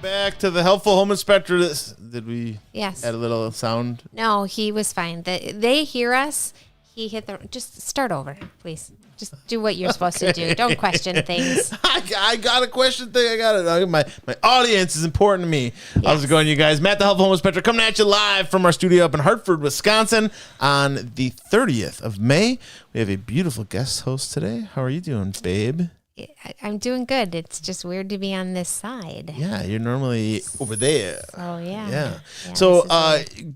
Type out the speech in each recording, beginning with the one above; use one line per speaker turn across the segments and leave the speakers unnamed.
Back to the helpful home inspector. Did we
Yes.
add a little sound?
No, he was fine. They hear us. He hit the... Just start over, please. Just do what you're supposed to do. Don't question things.
I got a question thing. I got it. My audience is important to me.
Yes.
How's it going, you guys? Matt, the helpful home inspector, coming at you live from our studio up in Hartford, Wisconsin on the 30th of May. We have a beautiful guest host today. How are you doing, babe?
I'm doing good. It's just weird to be on this side.
Yeah, you're normally over there.
Oh, yeah.
Yeah. So,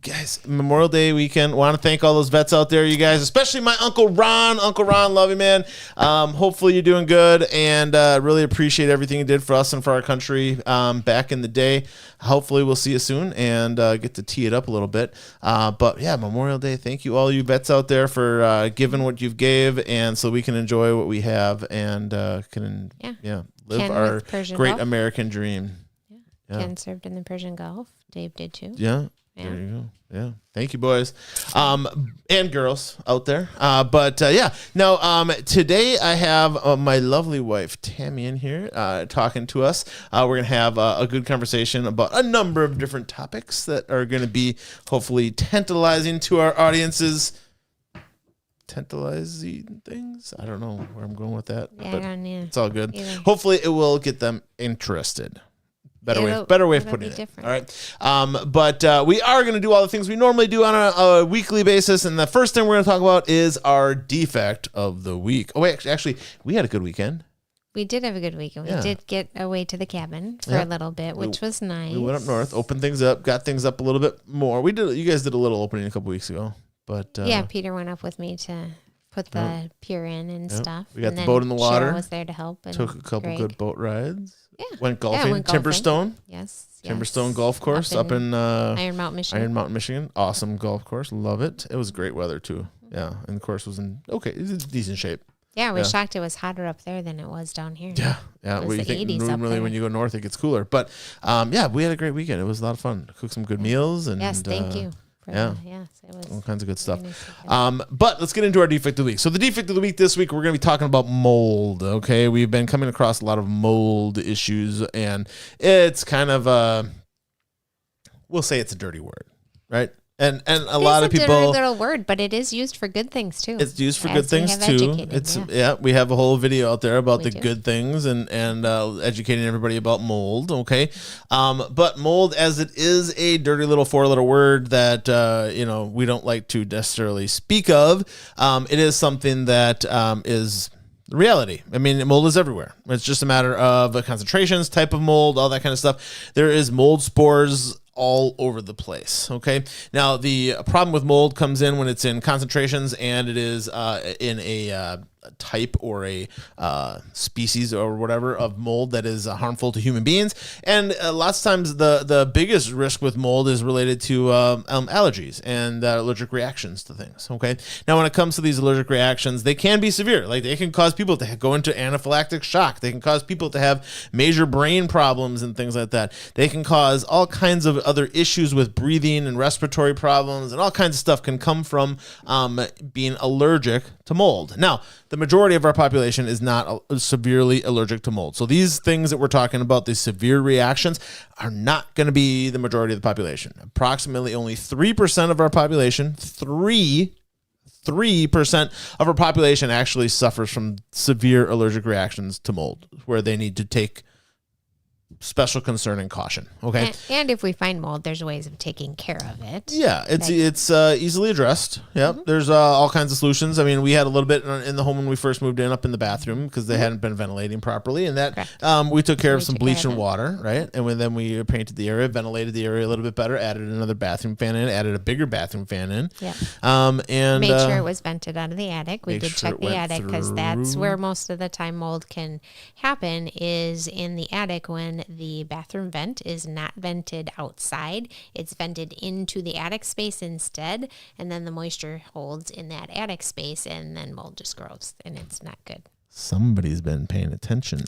guys, Memorial Day weekend. Want to thank all those vets out there, you guys, especially my Uncle Ron. Uncle Ron, love you, man. Hopefully you're doing good, and really appreciate everything you did for us and for our country back in the day. Hopefully we'll see you soon and get to tee it up a little bit. But, yeah, Memorial Day, thank you, all you vets out there, for giving what you've gave, and so we can enjoy what we have and live
Ken
our great
Gulf.
American dream.
Yeah. Ken served in the Persian Gulf. Dave did too.
Yeah. There you go. Yeah. Thank you, boys. And girls out there. Now, today I have my lovely wife, Tami, in here talking to us. We're going to have a good conversation about a number of different topics that are going to be hopefully tantalizing to our audiences. Tantalizing things. I don't know where I'm going with that.
Yeah,
but it's all good.
Either.
Hopefully it will get them interested. Better way of putting it.
Different.
All right. But we are going to do all the things we normally do on a weekly basis. And the first thing we're going to talk about is our defect of the week. Oh, wait, actually, we had a good weekend.
We did have a good weekend. We did get away to the cabin for a little bit, which was nice.
We went up north, opened things up, got things up a little bit more. You guys did a little opening a couple weeks ago. But
Peter went up with me to put the pier in and stuff.
We got the boat in the water.
Cheryl was there to help. And
took a couple good boat rides.
Yeah.
Went golfing. Timberstone.
Yes.
Timberstone Golf Course up in
Iron Mountain,
Michigan. Awesome golf course. Love it. It was great weather too. Yeah. And the course was in decent shape.
Yeah, I was shocked it was hotter up there than it was down here.
Yeah. Yeah.
It was the 80s up
normally
there.
when you go north it gets cooler. But we had a great weekend. It was a lot of fun. Cooked some good meals and
yes, thank you.
Yes,
it was
all kinds of good stuff.
Nice.
But let's get into our defect of the week. So the defect of the week this week, we're going to be talking about mold. Okay, we've been coming across a lot of mold issues, and it's kind of we'll say it's a dirty word, right? And a lot of people.
It's a dirty little word, but it is used for good things too.
It's used for good things too. We have a whole video out there about good things and educating everybody about mold. Okay, but mold, as it is a dirty little four-letter word that we don't like to necessarily speak of. It is something that is reality. I mean, mold is everywhere. It's just a matter of concentrations, type of mold, all that kind of stuff. There is mold spores all over the place. Okay. Now the problem with mold comes in when it's in concentrations and it is in a type or a species or whatever of mold that is harmful to human beings. And lots of times the biggest risk with mold is related to allergies and allergic reactions to things. Okay. Now, when it comes to these allergic reactions, they can be severe. Like they can cause people to go into anaphylactic shock. They can cause people to have major brain problems and things like that. They can cause all kinds of other issues with breathing and respiratory problems, and all kinds of stuff can come from being allergic to mold. Now, the majority of our population is not severely allergic to mold. So these things that we're talking about, these severe reactions, are not going to be the majority of the population. Approximately only 3% of our population, 3% of our population actually suffers from severe allergic reactions to mold, where they need to take special concern and caution. Okay.
And if we find mold, there's ways of taking care of it.
Yeah, it's easily addressed. Yeah, there's all kinds of solutions. I mean, we had a little bit in the home when we first moved in, up in the bathroom, because they hadn't been ventilating properly, and that we took care of some bleach and water, right? And then we painted the area, ventilated the area a little bit better, added another bathroom fan in, added a bigger bathroom fan in.
Yeah.
And
made sure it was vented out of the attic. We did check the attic, because that's where most of the time mold can happen, is in the attic when the bathroom vent is not vented outside. It's vented into the attic space instead, and then the moisture holds in that attic space, and then mold just grows, and it's not good.
Somebody's been paying attention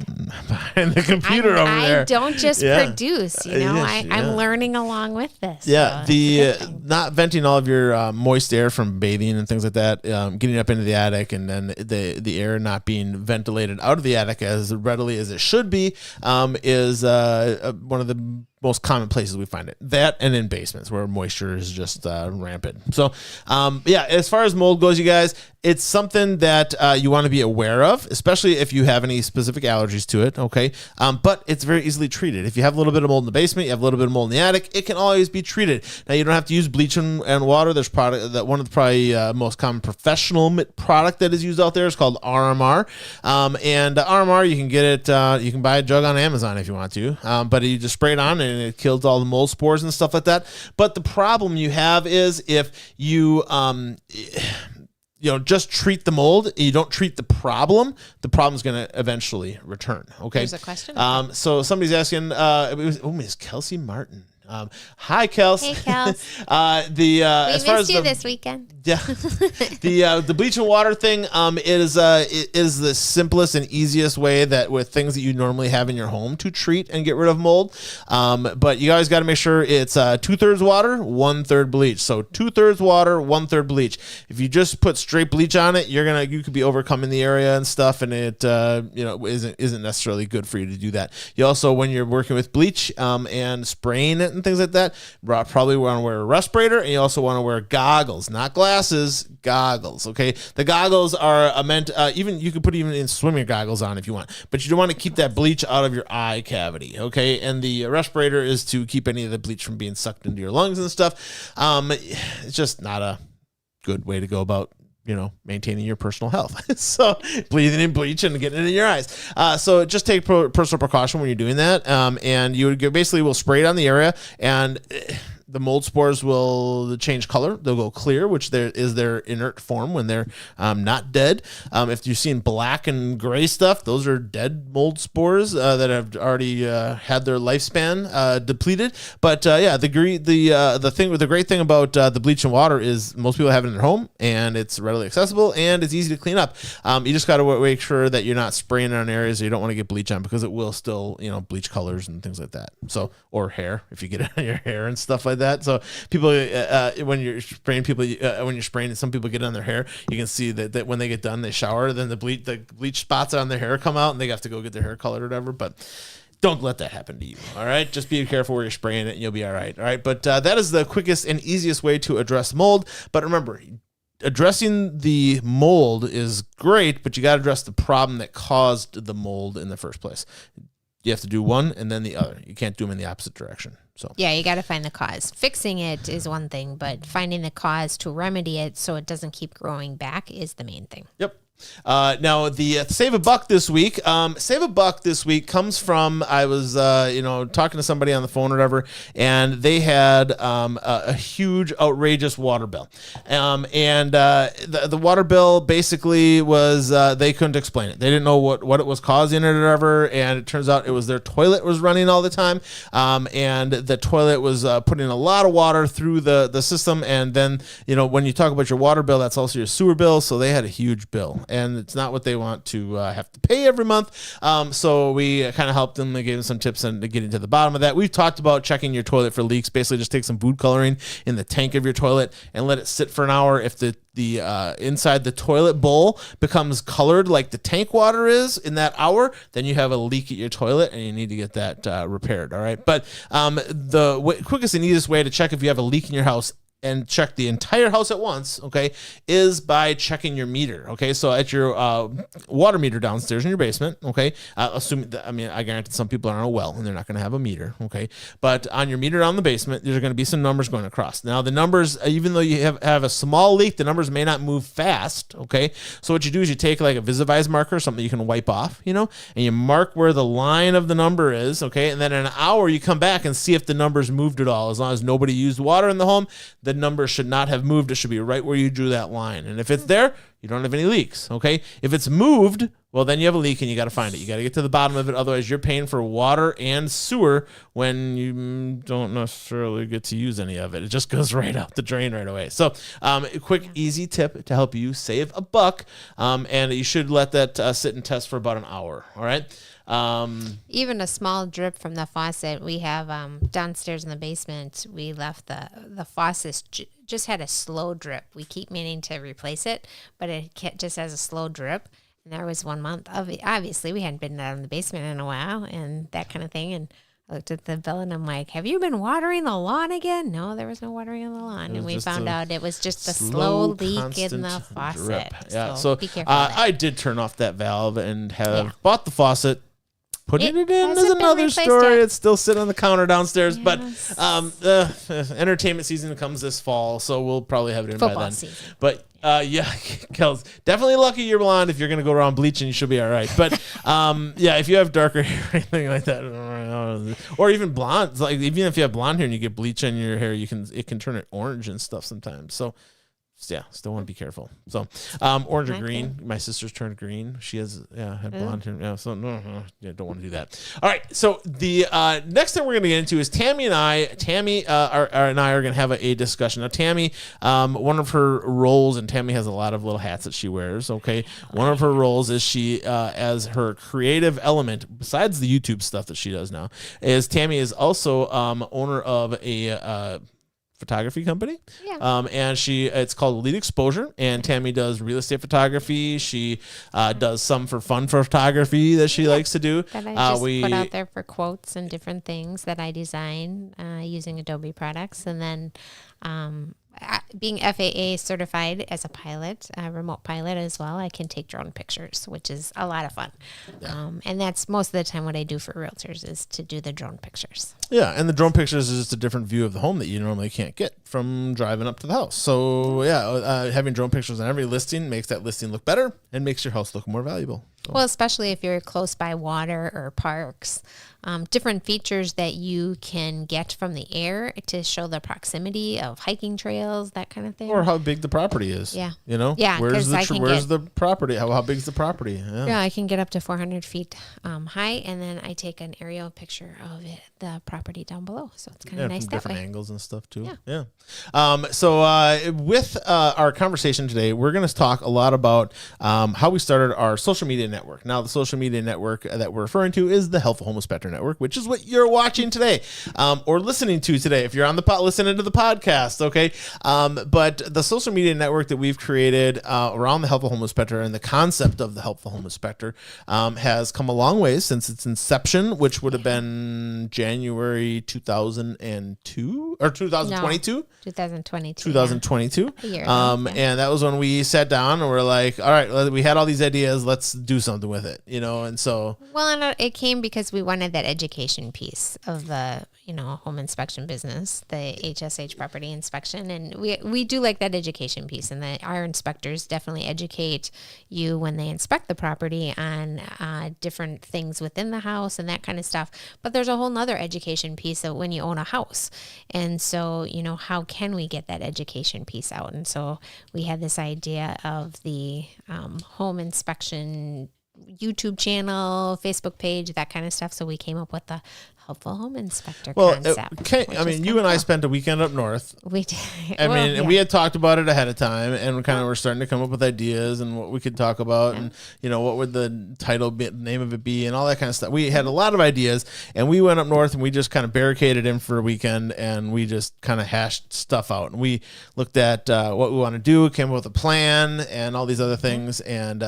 behind the computer over there.
I don't just produce, I'm learning along with this.
Yeah, so the not venting all of your moist air from bathing and things like that, getting up into the attic, and then the air not being ventilated out of the attic as readily as it should be, is one of the most common places we find it. That and in basements where moisture is just rampant. So, as far as mold goes, you guys, it's something that you want to be aware of, especially if you have any specific allergies to it, okay? But it's very easily treated. If you have a little bit of mold in the basement, you have a little bit of mold in the attic, it can always be treated. Now, you don't have to use bleach and water. There's one of the probably most common professional product that is used out there is called RMR. And RMR, you can get it, you can buy a jug on Amazon if you want to, but you just spray it on and it kills all the mold spores and stuff like that. But the problem you have is if you just treat the mold, you don't treat the problem's going to eventually return. Okay.
There's a question.
So somebody's asking, Miss Kelsey Martin. Hi, Kels.
Hey, Kels.
We
as far missed as you this weekend.
Yeah, the bleach and water thing is the simplest and easiest way that with things that you normally have in your home to treat and get rid of mold. But you guys got to make sure it's 2/3 water, 1/3 bleach. So 2/3 water, 1/3 bleach. If you just put straight bleach on it, you could be overcoming the area and stuff, and it isn't necessarily good for you to do that. You also, when you're working with bleach and spraying it and things like that, probably want to wear a respirator, and you also want to wear goggles, not glasses, goggles. Okay, the goggles are meant even you could put even in swimming goggles on if you want, but you don't want to keep that bleach out of your eye cavity. Okay, and the respirator is to keep any of the bleach from being sucked into your lungs and stuff. It's just not a good way to go about maintaining your personal health. So breathing in bleach and getting it in your eyes. So just take personal precaution when you're doing that. And you would basically will spray it on the area, and the mold spores will change color. They'll go clear, which is their inert form when they're not dead. If you're seeing black and gray stuff, those are dead mold spores that have already had their lifespan depleted. But the great thing about the bleach and water is most people have it in their home, and it's readily accessible and it's easy to clean up. You just got to make sure that you're not spraying it on areas you don't want to get bleach on, because it will still bleach colors and things like that. So, or hair, if you get it on your hair and stuff like that. So people, when you're spraying, some people get it on their hair. You can see that when they get done, they shower, then the bleach spots on their hair come out, and they have to go get their hair colored or whatever. But don't let that happen to you. All right, just be careful where you're spraying it, and you'll be all right. All right, but that is the quickest and easiest way to address mold. But remember, addressing the mold is great, but you got to address the problem that caused the mold in the first place. You have to do one and then the other. You can't do them in the opposite direction. So
yeah, you got to find the cause. Fixing it is one thing, but finding the cause to remedy it so it doesn't keep growing back is the main thing.
Yep. Now the Save a Buck this week. Save a Buck this week comes from, I was talking to somebody on the phone or whatever, and they had a huge outrageous water bill, and the water bill basically was they couldn't explain it. They didn't know what it was causing it or whatever, and it turns out it was their toilet was running all the time, and the toilet was putting a lot of water through the system, and then when you talk about your water bill, that's also your sewer bill, so they had a huge bill. And it's not what they want to have to pay every month. So we kind of helped them. They gave them some tips on getting to the bottom of that. We've talked about checking your toilet for leaks. Basically, just take some food coloring in the tank of your toilet and let it sit for an hour. If the inside the toilet bowl becomes colored like the tank water is in that hour, then you have a leak at your toilet and you need to get that repaired. All right. But the quickest and easiest way to check if you have a leak in your house and check the entire house at once, okay, is by checking your meter, okay? So at your water meter downstairs in your basement, okay, I guarantee some people are on a well and they're not going to have a meter, okay? But on your meter down in the basement, there's going to be some numbers going across. Now, the numbers, even though you have a small leak, the numbers may not move fast, okay? So what you do is you take like a Visivise marker, something you can wipe off, and you mark where the line of the number is, okay? And then in an hour, you come back and see if the numbers moved at all. As long as nobody used water in the home, the number should not have moved. It should be right where you drew that line. And if it's there, you don't have any leaks, okay? If it's moved, well, then you have a leak and you got to find it. You got to get to the bottom of it. Otherwise, you're paying for water and sewer when you don't necessarily get to use any of it. It just goes right out the drain right away. So a quick, easy tip to help you save a buck. And you should let that sit and test for about an hour, all right?
Even a small drip from the faucet. We have downstairs in the basement, we left the faucet just had a slow drip. We keep meaning to replace it, but it just has a slow drip. And there was 1 month of it. Obviously, we hadn't been down in the basement in a while and that kind of thing. And I looked at the bill and I'm like, have you been watering the lawn again? No, there was no watering on the lawn. And we found out it was just a slow leak in the faucet.
Drip. Yeah, so
be careful.
I did turn off that valve and have bought the faucet. Putting it in is
hasn't been
another
replaced
story.
yet.
It's still sitting on the counter downstairs.
Yes.
But entertainment season comes this fall, so we'll probably have it in
Football
by then.
season.
But yeah, Kels, definitely lucky you're blonde. If you're going to go around bleaching, you should be all right. But yeah, if you have darker hair or anything like that, or even blonde, like even if you have blonde hair and you get bleach on your hair, it can turn it orange and stuff sometimes. So yeah, still want to be careful. So, orange or green. My sister's turned green. She had blonde hair. Yeah, so don't want to do that. All right. So the next thing we're going to get into is Tami and I are going to have a discussion. Now, Tami, one of her roles, and Tami has a lot of little hats that she wears. Okay, one of her roles is she, as her creative element, besides the YouTube stuff that she does now, is Tami is also owner of a photography company.
Yeah.
And it's called Lead Exposure, and Tami does real estate photography. She does some for fun photography that she likes to do.
That I just put out there for quotes and different things that I design using Adobe products. And then being FAA certified as a pilot, a remote pilot as well, I can take drone pictures, which is a lot of fun. Yeah. And that's most of the time what I do for realtors is to do the drone pictures.
Yeah, and the drone pictures is just a different view of the home that you normally can't get from driving up to the house. So yeah, having drone pictures on every listing makes that listing look better and makes your house look more valuable. So.
Well, especially if you're close by water or parks. Different features that you can get from the air to show the proximity of hiking trails, that kind of thing.
Or how big the property is.
Yeah.
You know?
Yeah.
Where's the property? How big's the property?
Yeah, I can get up to 400 feet high, and then I take an aerial picture of the property down below. So it's kind of nice
from
that
different
way.
angles and stuff too.
Yeah.
So with our conversation today, we're going to talk a lot about how we started our social media network. Now, the social media network that we're referring to is the Helpful Home Inspector Network, which is what you're watching today or listening to today if you're on the listening to the podcast, okay? But the social media network that we've created around the Helpful Home Inspector and the concept of the Helpful Home Inspector has come a long way since its inception, which would have been January 2002 or 2022?
No, 2022.
2022.
Yeah.
And that was when we sat down and we're like, all right, we had all these ideas, let's do something with it, and so.
Well, and it came because we wanted that education piece of the, home inspection business, the HSH property inspection. And we do like that education piece, and our inspectors definitely educate you when they inspect the property on different things within the house and that kind of stuff. But there's a whole nother education piece of when you own a house. And so, how can we get that education piece out? And so we had this idea of the home inspection YouTube channel, Facebook page, that kind of stuff. So we came up with the Helpful Home Inspector concept.
You and I spent a weekend up north.
We did.
And we had talked about it ahead of time, and we kind of were starting to come up with ideas and what we could talk about, and what would the name of it be, and all that kind of stuff. We had a lot of ideas, and we went up north and we just kind of barricaded in for a weekend, and we just kind of hashed stuff out. And we looked at what we want to do, came up with a plan, and all these other things, and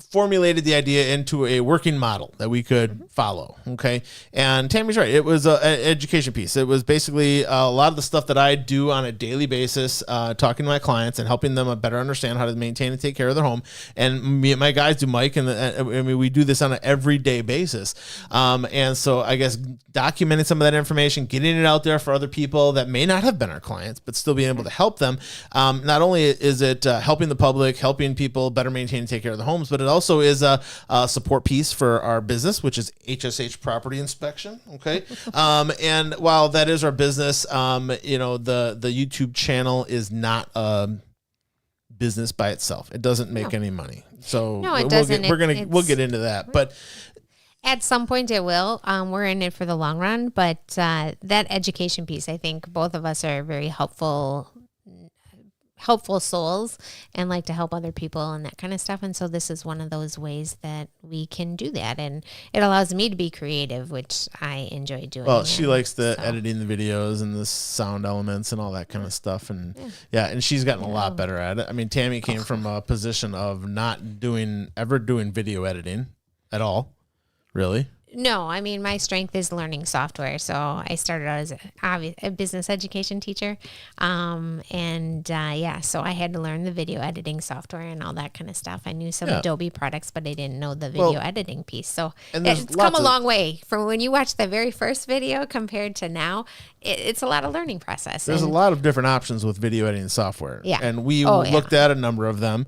formulated the idea into a working model that we could follow. Okay. And Tami's right. It was an education piece. It was basically a lot of the stuff that I do on a daily basis, talking to my clients and helping them better understand how to maintain and take care of their home. And me and my guys do, Mike, and we do this on an everyday basis. And so I guess documenting some of that information, getting it out there for other people that may not have been our clients, but still being able to help them. Not only is it helping the public, helping people better maintain and take care of of the homes, but it also is a support piece for our business, which is HSH Property Inspection. Okay. And while that is our business, the YouTube channel is not a business by itself. It doesn't make any money. So
no, it doesn't.
We'll get into that, but
at some point it will. We're in it for the long run, but that education piece, I think both of us are very helpful souls and like to help other people and that kind of stuff. And so this is one of those ways that we can do that. And it allows me to be creative, which I enjoy doing.
Well, she likes the editing the videos and the sound elements and all that kind of stuff. And and she's gotten a lot better at it. I mean, Tami came from a position of not ever doing video editing at all. Really?
No, I mean, my strength is learning software. So I started out as a business education teacher. So I had to learn the video editing software and all that kind of stuff. I knew some Adobe products, but I didn't know the video editing piece. So it's come a long way from when you watch the very first video compared to now. It's a lot of learning process.
There's a lot of different options with video editing software.
Yeah.
And we looked at a number of them,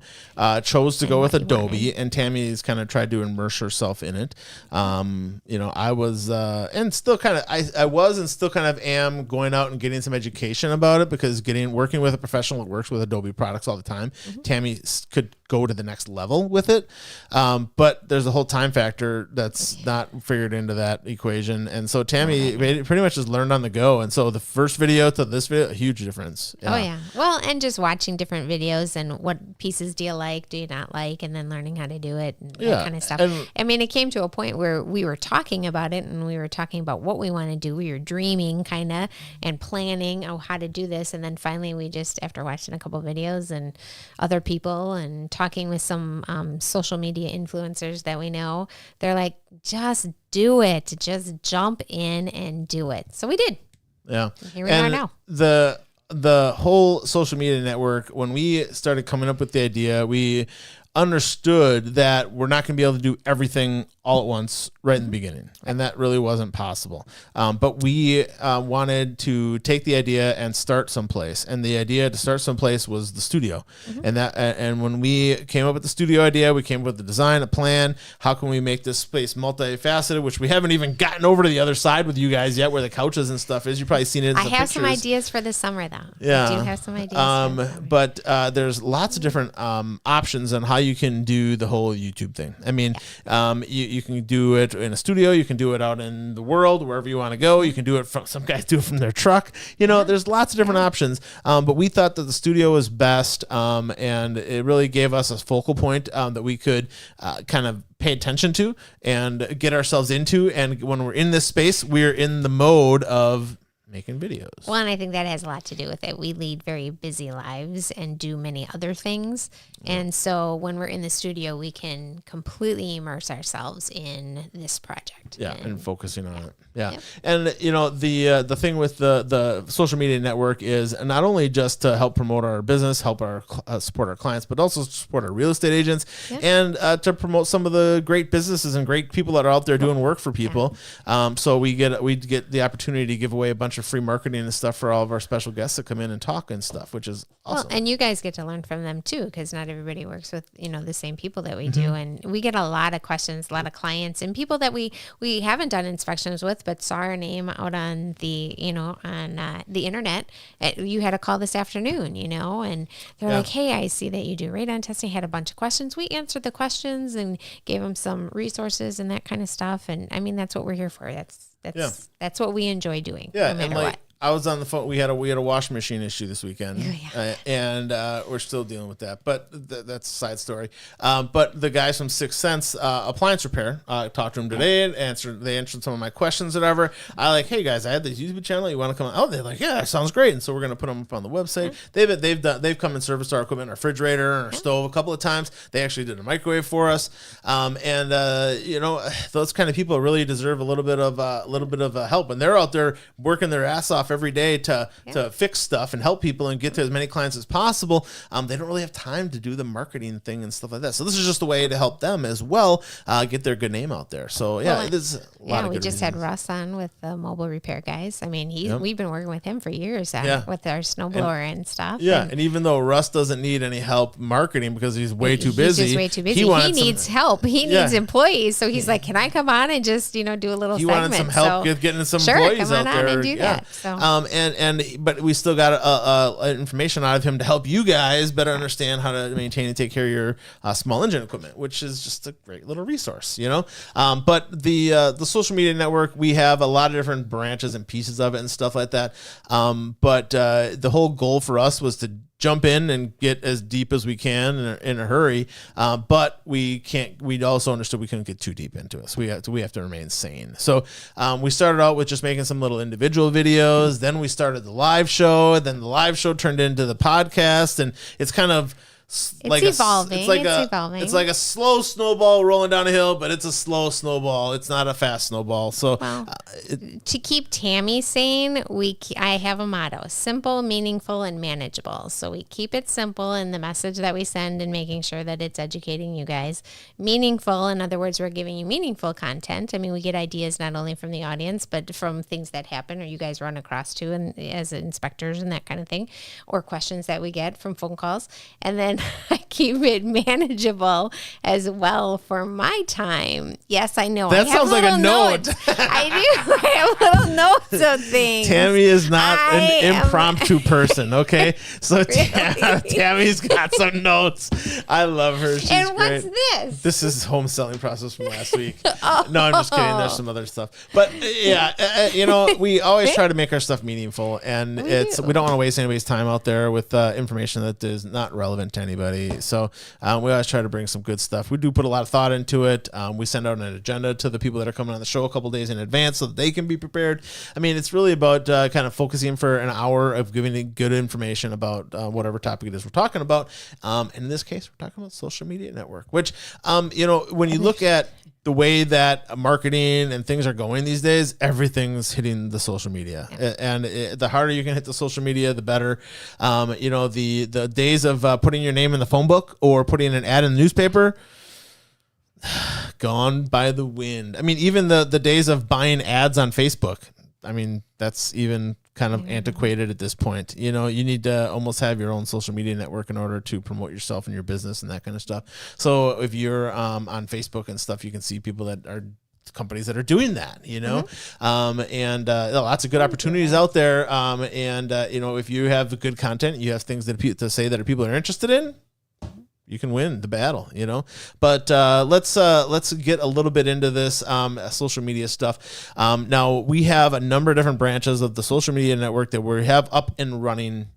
chose to go with Adobe, and Tammy's kind of tried to immerse herself in it. I was, and still kind of, I was and still kind of am going out and getting some education about it, because working with a professional that works with Adobe products all the time, Tami could go to the next level with it. But there's a whole time factor that's not figured into that equation. And so Tami pretty much just learned on the go. And so the first video to this video, a huge difference.
Yeah. Oh yeah. Well, and just watching different videos and what pieces do you like, do you not like, and then learning how to do it and that kind of stuff. And, I mean, it came to a point where we were talking about it and we were talking about what we want to do. We were dreaming kind of and planning how to do this. And then finally we just, after watching a couple of videos and other people and talking with some social media influencers that we know, they're like, just do it. Just jump in and do it. So we did.
Yeah.
Here we are now.
The whole social media network, when we started coming up with the idea, we understood that we're not going to be able to do everything all at once right in the beginning. And that really wasn't possible. But we wanted to take the idea and start someplace. And the idea to start someplace was the studio. And when we came up with the studio idea, we came up with the design, a plan. How can we make this space multifaceted, which we haven't even gotten over to the other side with you guys yet, where the couches and stuff is. You've probably seen it in some pictures.
I have some ideas for the summer, though.
Yeah.
I do have some ideas.
But there's lots of different options on how you can do the whole YouTube thing. I mean, you can do it in a studio. You can do it out in the world, wherever you want to go. You can do it from, some guys do it from their truck. There's lots of different options. But we thought that the studio was best. And it really gave us a focal point that we could kind of pay attention to and get ourselves into. And when we're in this space, we're in the mode of making videos.
Well, and I think that has a lot to do with it. We lead very busy lives and do many other things. And so when we're in the studio, we can completely immerse ourselves in this project.
Yeah, and focusing on it. Yeah. Yep. And the thing with the social media network is not only just to help promote our business, help our support our clients, but also support our real estate agents and to promote some of the great businesses and great people that are out there doing work for people. So we get the opportunity to give away a bunch of free marketing and stuff for all of our special guests that come in and talk and stuff, which is awesome.
Well, and you guys get to learn from them too, because not everybody works with the same people that we do, and we get a lot of questions, a lot of clients and people that we haven't done inspections with, but saw our name out on the the internet. You had a call this afternoon, and they're like, hey, I see that you do radon testing. Had a bunch of questions. We answered the questions and gave them some resources and that kind of stuff. And I mean, that's what we're here for. That's what we enjoy doing.
Yeah,
no matter what.
I was on the phone. We had a washing machine issue this weekend, and we're still dealing with that. But that's a side story. But the guys from Sixth Sense Appliance Repair, talked to them today and they answered some of my questions. Whatever. I like, hey guys, I had this YouTube channel. You want to come on? Oh, they're like, yeah, that sounds great. And so we're gonna put them up on the website. They've come and serviced our equipment, our refrigerator, and our stove a couple of times. They actually did a microwave for us. Those kind of people really deserve a little bit of help, and they're out there working their ass off off every day to fix stuff and help people and get to as many clients as possible. They don't really have time to do the marketing thing and stuff like that. So this is just a way to help them as well, get their good name out there. So there's a lot of good
we just
reasons.
had Russ on with the mobile repair guys. I mean, we've been working with him for years with our snowblower and stuff.
Yeah, and even though Russ doesn't need any help marketing because he's way too busy.
He's just way too busy. He needs help. He needs employees. So he's like, can I come on and just, do a little segment?
He wanted some help getting some employees out there.
And do that. So.
But we still got information out of him to help you guys better understand how to maintain and take care of your small engine equipment, which is just a great little resource, But the social media network, we have a lot of different branches and pieces of it and stuff like that. But the whole goal for us was to jump in and get as deep as we can in a hurry. But we also understood we couldn't get too deep into it. So we have to remain sane. So we started out with just making some little individual videos. Then we started the live show. Then the live show turned into the podcast, and it's kind of
evolving.
It's like a slow snowball rolling down a hill, but it's a slow snowball. It's not a fast snowball. So
to keep Tami sane, I have a motto: simple, meaningful, and manageable. So we keep it simple in the message that we send and making sure that it's educating you guys. Meaningful, in other words, we're giving you meaningful content. I mean, we get ideas not only from the audience, but from things that happen or you guys run across too, and as inspectors and that kind of thing, or questions that we get from phone calls. And then I keep it manageable as well for my time. Yes, I know.
That sounds like a note.
I do. I have little notes of things.
Tami is not an impromptu person, okay? So Tami's got some notes. I love her. She's
and what's
great.
this?
This is home selling process from last week. No, I'm just kidding. There's some other stuff. But we always try to make our stuff meaningful, and we don't want to waste anybody's time out there with information that is not relevant to anybody. So we always try to bring some good stuff. We do put a lot of thought into it. We send out an agenda to the people that are coming on the show a couple days in advance so that they can be prepared. I mean, it's really about kind of focusing for an hour of giving good information about whatever topic it is we're talking about. And in this case, we're talking about social media network, which, when you look at the way that marketing and things are going these days, everything's hitting the social media. Yeah. And the harder you can hit the social media, the better. The days of putting your name in the phone book or putting an ad in the newspaper, gone by the wind. I mean, even the days of buying ads on Facebook, I mean, that's even kind of antiquated at this point. You need to almost have your own social media network in order to promote yourself and your business and that kind of stuff. So if you're on Facebook and stuff, you can see people that are companies that are doing that, and lots of good opportunities out there. If you have good content, you have things to say that people are interested in, you can win the battle, But let's get a little bit into this social media stuff. Now, we have a number of different branches of the social media network that we have up and running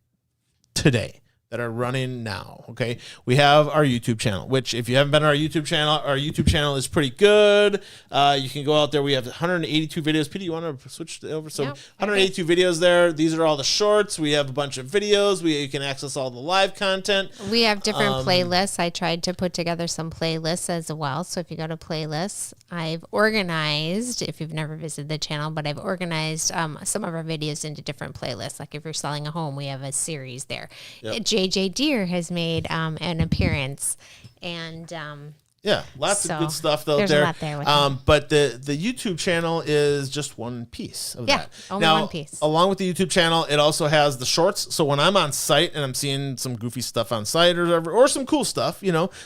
today, that are running now. Okay. We have our YouTube channel, which if you haven't been on our YouTube channel is pretty good. You can go out there. We have 182 videos. Peter, you want to switch over? So 182 videos there. These are all the shorts. We have a bunch of videos. You can access all the live content.
We have different playlists. I tried to put together some playlists as well. So if you go to playlists, I've organized, if you've never visited the channel, but I've organized some of our videos into different playlists. Like if you're selling a home, we have a series there. Yep. JJ Deere has made an appearance, and
lots of good stuff out there. A lot there with but the YouTube channel is just one piece of that.
Only one piece.
Along with the YouTube channel, it also has the shorts. So when I'm on site and I'm seeing some goofy stuff on site or some cool stuff,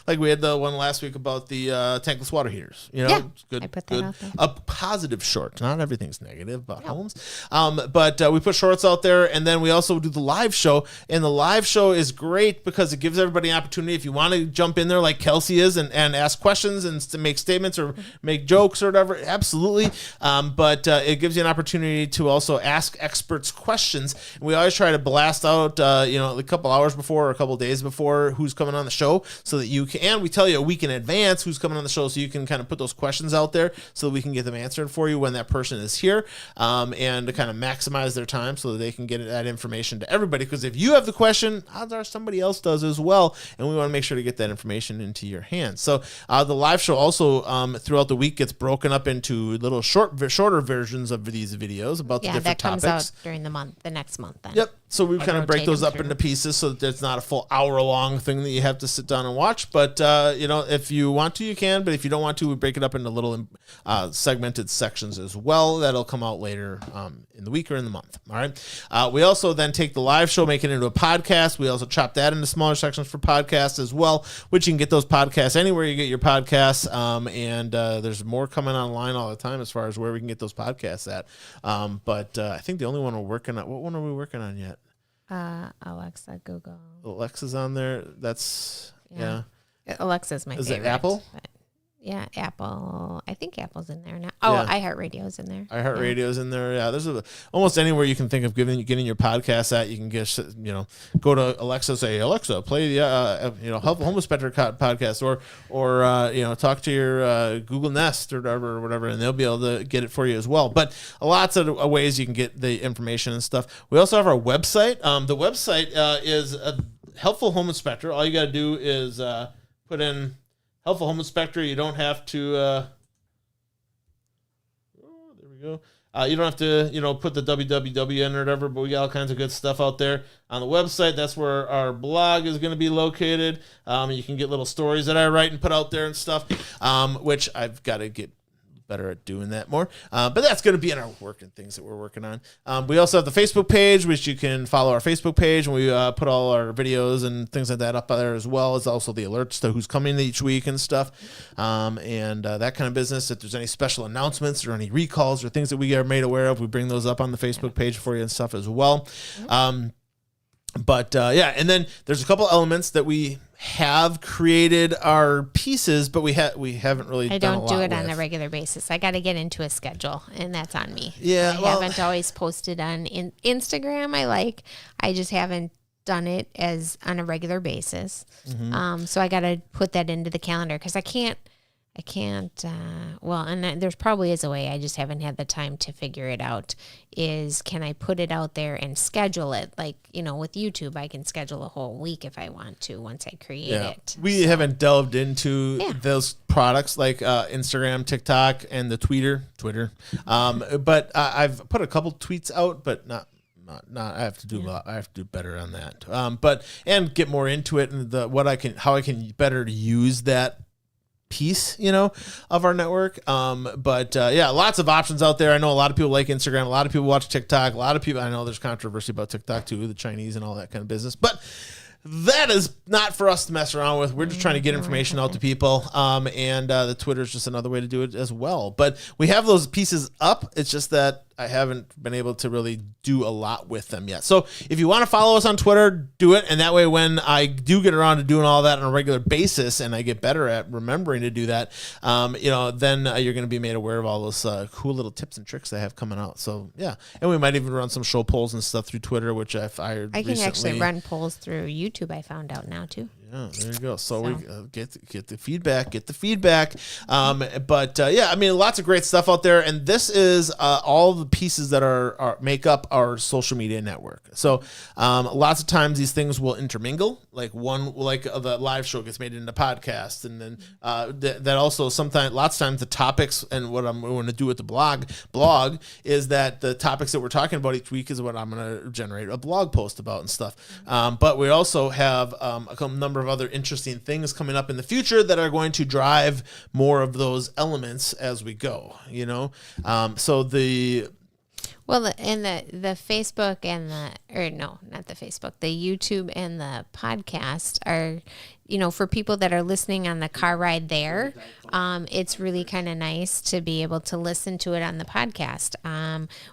like we had the one last week about the tankless water heaters. It's good.
I put that out there.
A positive short. Not everything's negative about homes. But we put shorts out there, and then we also do the live show. And the live show is great because it gives everybody an opportunity. If you want to jump in there like Kelsey is and ask questions and to make statements or make jokes or whatever, absolutely. But it gives you an opportunity to also ask experts questions. And we always try to blast out, a couple hours before or a couple days before who's coming on the show, so that you can. And we tell you a week in advance who's coming on the show, so you can kind of put those questions out there so that we can get them answered for you when that person is here, and to kind of maximize their time so that they can get that information to everybody. Because if you have the question, odds are somebody else does as well, and we want to make sure to get that information into your hands. So The live show also throughout the week gets broken up into little shorter versions of these videos about the different topics.
Yeah, that comes out during the next month then.
Yep. So we kind of break those up into pieces so that it's not a full hour-long thing that you have to sit down and watch. But, if you want to, you can. But if you don't want to, we break it up into little segmented sections as well. That'll come out later in the week or in the month. All right. We also then take the live show, make it into a podcast. We also chop that into smaller sections for podcasts as well, which you can get those podcasts anywhere you get your podcasts. And there's more coming online all the time as far as where we can get those podcasts at. But I think the only one we're working on, what one are we working on yet?
Alexa, Google.
Alexa's on there. That's, yeah.
Alexa's my favorite.
Is it Apple?
Yeah, Apple. I think Apple's in there now. Oh, yeah. iHeartRadio's in there.
iHeartRadio's in there. Yeah, there's almost anywhere you can think of getting your podcast at. You can get, go to Alexa, say, Alexa, play the, Home Inspector podcast, or talk to your Google Nest or whatever, and they'll be able to get it for you as well. But lots of ways you can get the information and stuff. We also have our website. The website is a Helpful Home Inspector. All you got to do is put in Helpful Home Inspector. You don't have to, there we go. You don't have to, put the www in or whatever, but we got all kinds of good stuff out there on the website. That's where our blog is going to be located. You can get little stories that I write and put out there and stuff, which I've got to get better at doing that more. But that's going to be in our work and things that we're working on. We also have the Facebook page, which you can follow our Facebook page, and we put all our videos and things like that up there as well as also the alerts to who's coming each week and stuff. And that kind of business. If there's any special announcements or any recalls or things that we are made aware of, we bring those up on the Facebook page for you and stuff as well. And then there's a couple elements that we have created our pieces, but we haven't really done a lot. I don't do it on a regular basis. I got to get into a schedule, and that's on me. Yeah, I haven't always posted on Instagram. I just haven't done it as on a regular basis. Mm-hmm. So I got to put that into the calendar because I can't, and there's probably is a way, I just haven't had the time to figure it out, is can I put it out there and schedule it? Like, with YouTube, I can schedule a whole week if I want to once I create it. We haven't delved into those products like Instagram, TikTok, and the Twitter. But I've put a couple tweets out, but not. I have to do I have to do better on that. And get more into it and how I can better use that piece, of our network. Lots of options out there. I know a lot of people like Instagram. A lot of people watch TikTok. A lot of people, I know there's controversy about TikTok too, the Chinese and all that kind of business, but that is not for us to mess around with. We're just trying to get information out to people. The Twitter is just another way to do it as well. But we have those pieces up. It's just that I haven't been able to really do a lot with them yet. So if you want to follow us on Twitter, do it. And that way, when I do get around to doing all that on a regular basis and I get better at remembering to do that, then you're going to be made aware of all those cool little tips and tricks I have coming out. So, yeah. And we might even run some show polls and stuff through Twitter, which I can actually run polls through YouTube, I found out now, too. Yeah, there you go. So we get the feedback. Lots of great stuff out there. And this is all the pieces that make up our social media network. So lots of times these things will intermingle. Like the live show gets made into podcasts, and then that also lots of times the topics and what I'm going to do with the blog is that the topics that we're talking about each week is what I'm going to generate a blog post about and stuff. But we also have a number of other interesting things coming up in the future that are going to drive more of those elements as we go, the Facebook the YouTube and the podcast are, for people that are listening on the car ride there, it's really kind of nice to be able to listen to it on the podcast.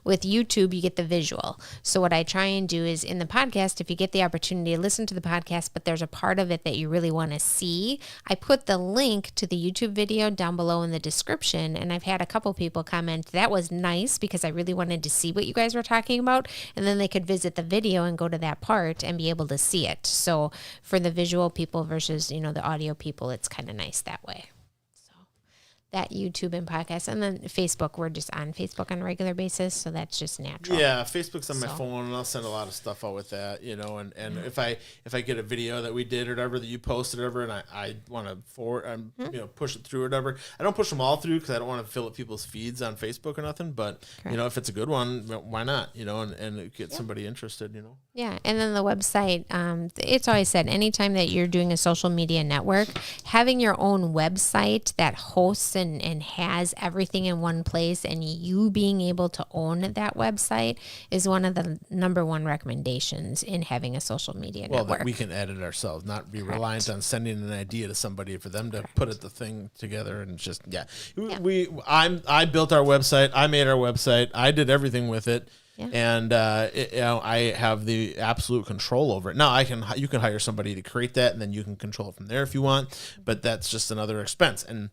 With YouTube, you get the visual. So what I try and do is in the podcast, if you get the opportunity to listen to the podcast, but there's a part of it that you really want to see, I put the link to the YouTube video down below in the description. And I've had a couple people comment, that was nice because I really wanted to see what you guys were talking about. And then they could visit the video and go to that part and be able to see it. So for the visual people versus, the audio people, it's kind of nice that way. So
that YouTube and podcast, and then Facebook. We're just on Facebook on a regular basis, so that's just natural.
Yeah, Facebook's on my phone, and I'll send a lot of stuff out with that, you know. And if I get a video that we did or whatever that you posted or whatever, and I want to forward, you know, push it through or whatever. I don't push them all through because I don't want to fill up people's feeds on Facebook or nothing. But you know, if it's a good one, why not? You know, and get somebody interested. You know.
Yeah, and then the website. It's always said anytime that you're doing a social media network, having your own website that hosts and has everything in one place, and you being able to own that website is one of the number one recommendations in having a social media network.
Well, that we can edit ourselves, not be reliant on sending an idea to somebody for them to put the thing together. And just I built our website, I made our website, I did everything with it. Yeah. And you know, I have the absolute control over it. Now you can hire somebody to create that, and then you can control it from there if you want. But that's just another expense. And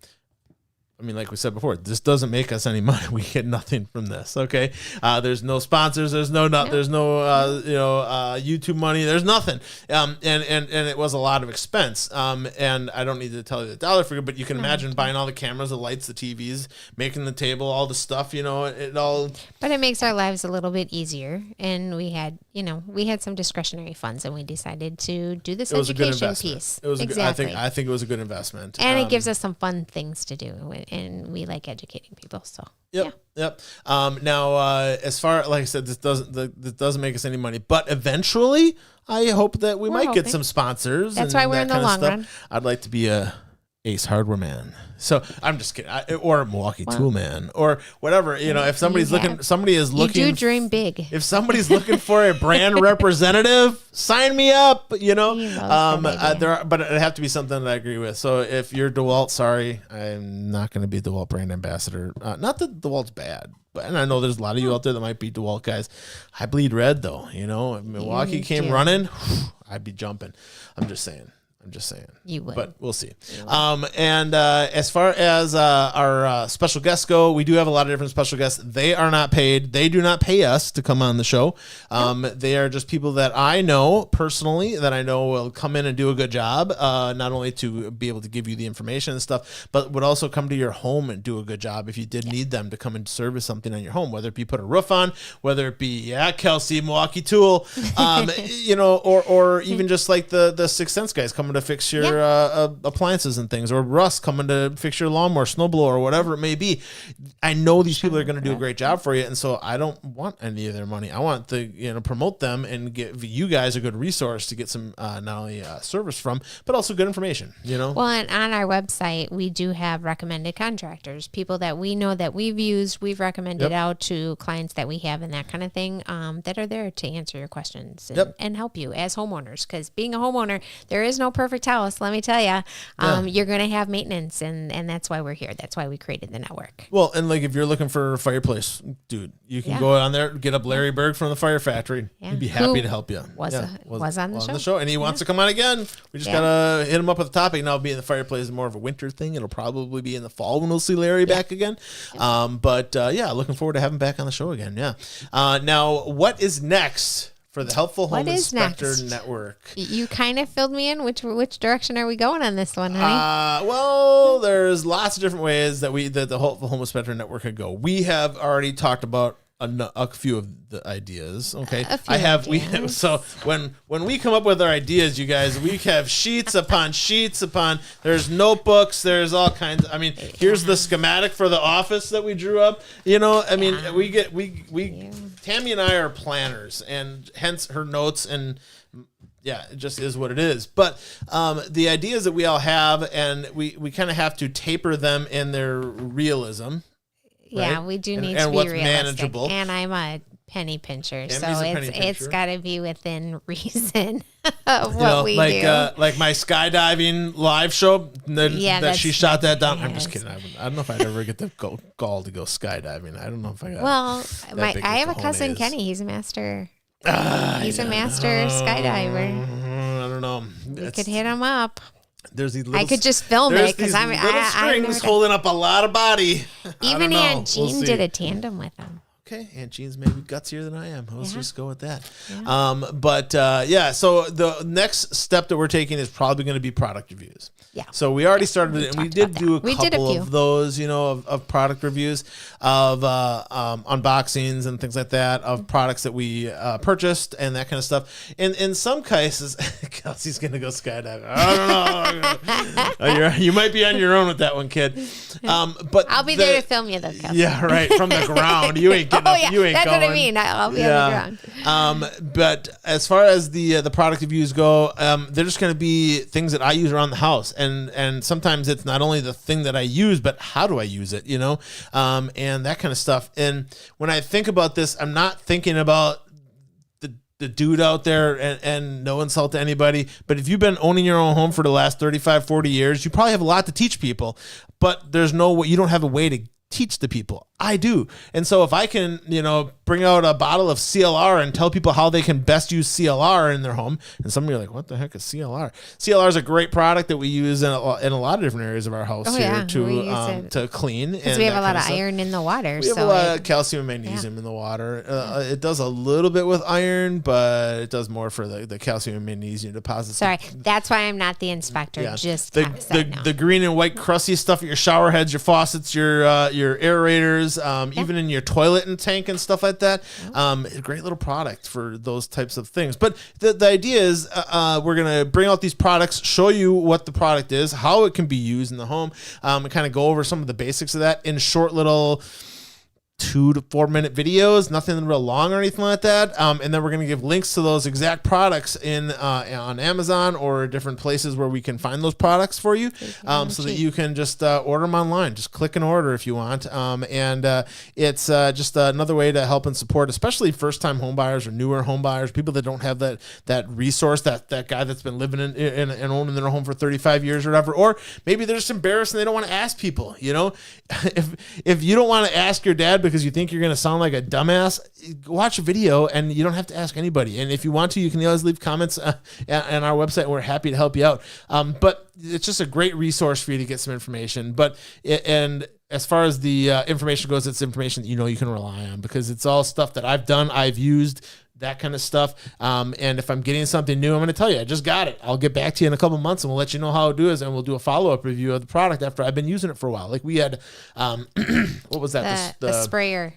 I mean, like we said before, this doesn't make us any money. We get nothing from this. Okay, there's no sponsors. There's no YouTube money. There's nothing. And it was a lot of expense. And I don't need to tell you the dollar figure, but you can imagine buying all the cameras, the lights, the TVs, making the table, all the stuff. You know, it all.
But it makes our lives a little bit easier. And we had some discretionary funds, and we decided to do this education piece.
It was exactly. I think it was a good investment,
and it gives us some fun things to do. And we like educating people. So
Yep. Now, as far like I said, this doesn't make us any money, but eventually, I hope that we might get some sponsors.
That's why we're in the long run.
I'd like to be a Ace Hardware man. So I'm just kidding, or a Milwaukee Tool man, or whatever. You know, if somebody is looking.
You do dream big.
If somebody's looking for a brand representative, sign me up. You know, but it'd have to be something that I agree with. So if you're DeWalt, sorry, I'm not going to be DeWalt brand ambassador. Not that DeWalt's bad. And I know there's a lot of you out there that might be DeWalt guys. I bleed red though. You know, if Milwaukee came running, I'd be jumping. I'm just saying. You would. But we'll see. And as far as our special guests go, we do have a lot of different special guests. They are not paid. They do not pay us to come on the show. They are just people that I know personally, that I know will come in and do a good job, not only to be able to give you the information and stuff, but would also come to your home and do a good job if you did need them to come and service something on your home, whether it be put a roof on, whether it be, Kelsey, Milwaukee Tool, you know, or even just like the Sixth Sense guys coming to fix your appliances and things, or Russ coming to fix your lawnmower, snowblower, or whatever it may be. I know these people are going to do a great job for you, and so I don't want any of their money. I want to promote them and give you guys a good resource to get some not only service from, but also good information. You know.
Well, and on our website we do have recommended contractors, people that we know that we've used, we've recommended out to clients that we have, and that kind of thing, that are there to answer your questions and help you as homeowners. Because being a homeowner, there is no perfect house, let me tell you. You're going to have maintenance, and that's why we're here. That's why we created the network.
Well, and like if you're looking for a fireplace, dude, you can go on there, get up Larry Berg from the Fire Factory. He'd be happy to help you.
Was on the show.
And he wants to come on again. We just got to hit him up with a topic. Now, being the fireplace is more of a winter thing. It'll probably be in the fall when we'll see Larry back again. But looking forward to having him back on the show again. Now, what is next for the Helpful Home Inspector Network?
You kind of filled me in. Which direction are we going on this one, honey?
Well, there's lots of different ways that the Helpful Home Inspector Network could go. We have already talked about a few of the ideas. Okay, so when we come up with our ideas, you guys, we have sheets upon sheets upon. There's notebooks. There's all kinds. I mean, here's the schematic for the office that we drew up. You know, I mean, we Tami and I are planners, and hence her notes, and it just is what it is. But the ideas that we all have, and we kind of have to taper them in their realism.
Yeah,
right?
we do need to be realistic. Manageable. And I'm a penny pincher, so it's got to be within reason of what we do.
Like my skydiving live show, that she shot that down. I'm just kidding. I don't know if I'd ever get the gall to go skydiving. I don't know if I got.
Well, I have a cousin, Kenny. He's a master. He's a master skydiver.
I don't know.
We could hit him up.
There's these
I could just film it because
little strings holding up a lot of body.
Even Aunt Jean did a tandem with him.
okay, Aunt Jean's maybe gutsier than I am. Let's just go with that. Yeah. So the next step that we're taking is probably going to be product reviews.
Yeah.
So we already started it, and we did do a couple of those, of product reviews, of unboxings and things like that, of products that we purchased and that kind of stuff. And in some cases, Kelsey's going to go skydiving. I don't know. You might be on your own with that one, kid. But
I'll be there to film you, though, Kelsey.
Yeah, right. From the ground. You ain't getting up. You ain't
that's
going.
What I mean. I'll be on the
ground. But as far as the product reviews go, they're just going to be things that I use around the house. And sometimes it's not only the thing that I use, but how do I use it, and that kind of stuff. And when I think about this, I'm not thinking about the dude out there, and no insult to anybody, but if you've been owning your own home for the last 35, 40 years, you probably have a lot to teach people, but you don't have a way to teach the people. I do. And so if I can, bring out a bottle of CLR and tell people how they can best use CLR in their home, and some of you are like, what the heck is CLR? CLR is a great product that we use in a lot of different areas of our house to clean.
Because we have a lot of iron in the water.
We have a lot of calcium and magnesium in the water. It does a little bit with iron, but it does more for the calcium and magnesium deposits.
Sorry, that's why I'm not the inspector. Yeah. Just
the green and white crusty stuff at your shower heads, your faucets, your aerators, even in your toilet and tank and stuff like that. A great little product for those types of things. But the idea is we're going to bring out these products, show you what the product is, how it can be used in the home, and kind of go over some of the basics of that in short little 2 to 4 minute videos, nothing real long or anything like that. And then we're going to give links to those exact products on Amazon or different places where we can find those products for you, so that you can just order them online. Just click and order if you want. And it's just another way to help and support, especially first time home buyers or newer home buyers, people that don't have that resource, that guy that's been living in and owning their home for 35 years or whatever. Or maybe they're just embarrassed and they don't want to ask people. If you don't want to ask your dad because you think you're going to sound like a dumbass, watch a video and you don't have to ask anybody. And if you want to, you can always leave comments on our website. We're happy to help you out. But it's just a great resource for you to get some information. And as far as the information goes, it's information that you can rely on, because it's all stuff that I've done, I've used, that kind of stuff. And if I'm getting something new, I'm going to tell you, I just got it. I'll get back to you in a couple months and we'll let you know how it is. And we'll do a follow-up review of the product after I've been using it for a while. Like we had, what was that?
The sprayer.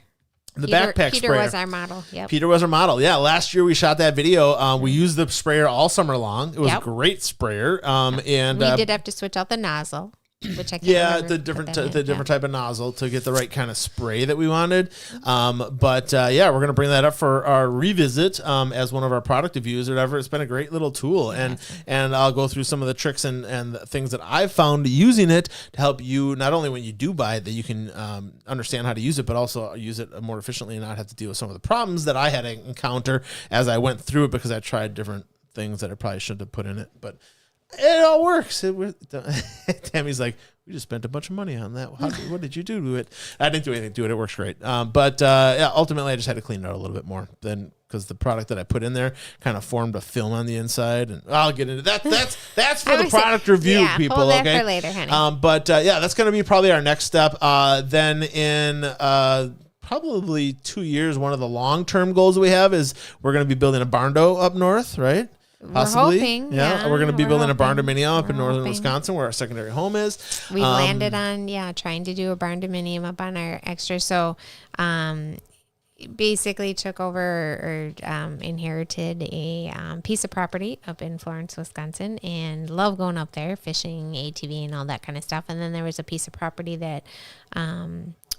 The backpack
Peter
sprayer.
was our model. Yep.
Peter was our model. Yeah. Last year we shot that video. We used the sprayer all summer long. It was a great sprayer. And
we did have to switch out the nozzle, which I can't
the different type of nozzle to get the right kind of spray that we wanted. But we're gonna bring that up for our revisit as one of our product reviews or whatever. It's been a great little tool, and I'll go through some of the tricks and things that I've found using it to help you not only when you do buy it that you can understand how to use it, but also use it more efficiently and not have to deal with some of the problems that I had to encounter as I went through it, because I tried different things that I probably shouldn't have put in it, but it all works. Tammy's like, we just spent a bunch of money on that. What did you do to it? I didn't do anything to it. It works great. But ultimately, I just had to clean it out a little bit more because the product that I put in there kind of formed a film on the inside. And I'll get into that. That's for the product review, people.
Hold that
okay,
for later, honey.
That's going to be probably our next step. Then in probably 2 years, one of the long-term goals that we have is we're going to be building a barn dough up north, right? Possibly.
We're hoping.
Yeah. We're going to be building a barn dominium up in northern Wisconsin where our secondary home is.
We landed on, trying to do a barn dominium up on our extra. So, basically took over or inherited a piece of property up in Florence, Wisconsin, and love going up there, fishing, ATV, and all that kind of stuff. And then there was a piece of property that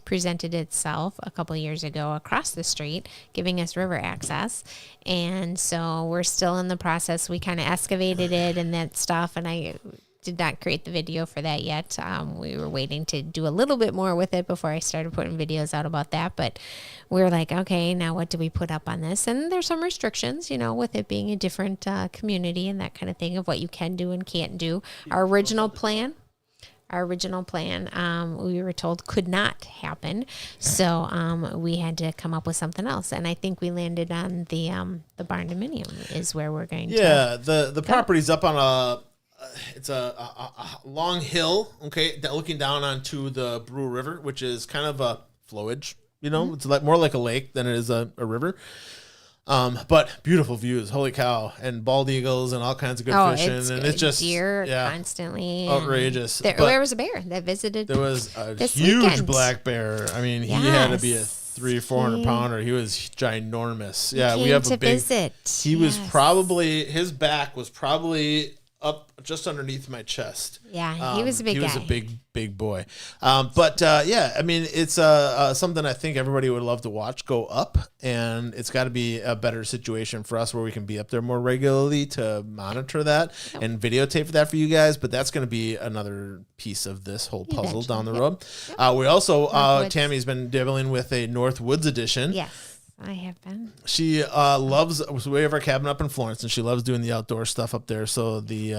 presented itself a couple of years ago across the street, giving us river access. And so we're still in the process. We kind of excavated it and that stuff, and I did not create the video for that yet. We were waiting to do a little bit more with it before I started putting videos out about that. But we were like, okay, now what do we put up on this? And there's some restrictions, with it being a different community and that kind of thing of what you can do and can't do. Our original plan, we were told could not happen. So we had to come up with something else. And I think we landed on the barn dominium is where we're going to.
Yeah, the property's up on it's a long hill, okay, looking down onto the Brew River, which is kind of a flowage You know, it's like more like a lake than it is a river. But beautiful views, holy cow, and bald eagles and all kinds of good fishing, and it's just
deer constantly
outrageous.
There was a bear that visited.
There was a huge black bear. I mean, he had to be a 300-400 pounder. He was ginormous. Yeah, we have a big visit. He was probably, his back was probably up just underneath my chest.
Yeah, he was a big guy.
He was a big boy. But I mean, it's something I think everybody would love to watch go up, and it's got to be a better situation for us where we can be up there more regularly to monitor that and videotape that for you guys. But that's going to be another piece of this whole puzzle down the road. We also, Tammy's been dabbling with a North Woods edition.
Yes. I have been.
She loves. We have our cabin up in Florence, and she loves doing the outdoor stuff up there. So the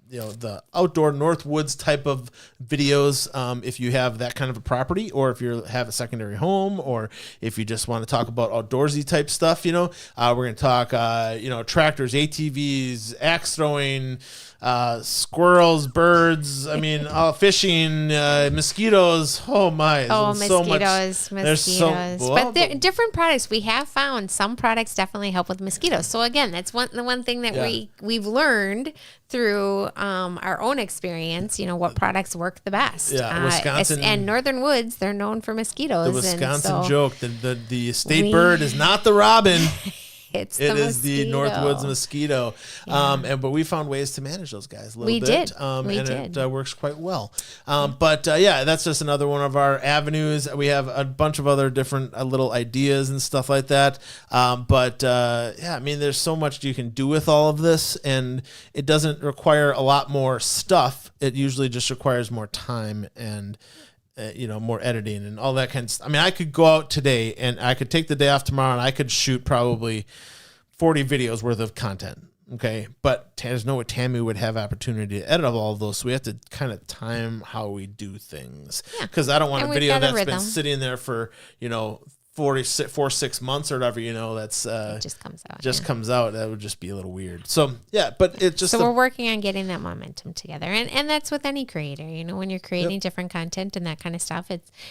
the outdoor North Woods type of videos. If you have that kind of a property, or if you have a secondary home, or if you just want to talk about outdoorsy type stuff, we're going to talk tractors, ATVs, axe throwing, squirrels, birds. I mean, fishing, mosquitoes. Oh my!
Mosquitoes. But different products. We have found some products definitely help with mosquitoes. So again, that's the one thing that we've learned through our own experience. What products work the best.
Yeah, Wisconsin
and Northern Woods. They're known for mosquitoes.
The Wisconsin joke. The state bird is not the robin. It is the North Woods mosquito. But we found ways to manage those guys a little bit. We did. It works quite well. That's just another one of our avenues. We have a bunch of other different little ideas and stuff like that. I mean, there's so much you can do with all of this, and it doesn't require a lot more stuff. It usually just requires more time and more editing and all that kind of stuff. I mean, I could go out today and I could take the day off tomorrow and I could shoot probably 40 videos worth of content. Okay. But there's no way Tami would have opportunity to edit all of those. So we have to kind of time how we do things. Because I don't want a video that's been sitting there for, 6 months or whatever, that's it just comes out. That would just be a little weird. So but it's just
we're working on getting that momentum together, and that's with any creator. When you're creating different content and that kind of stuff,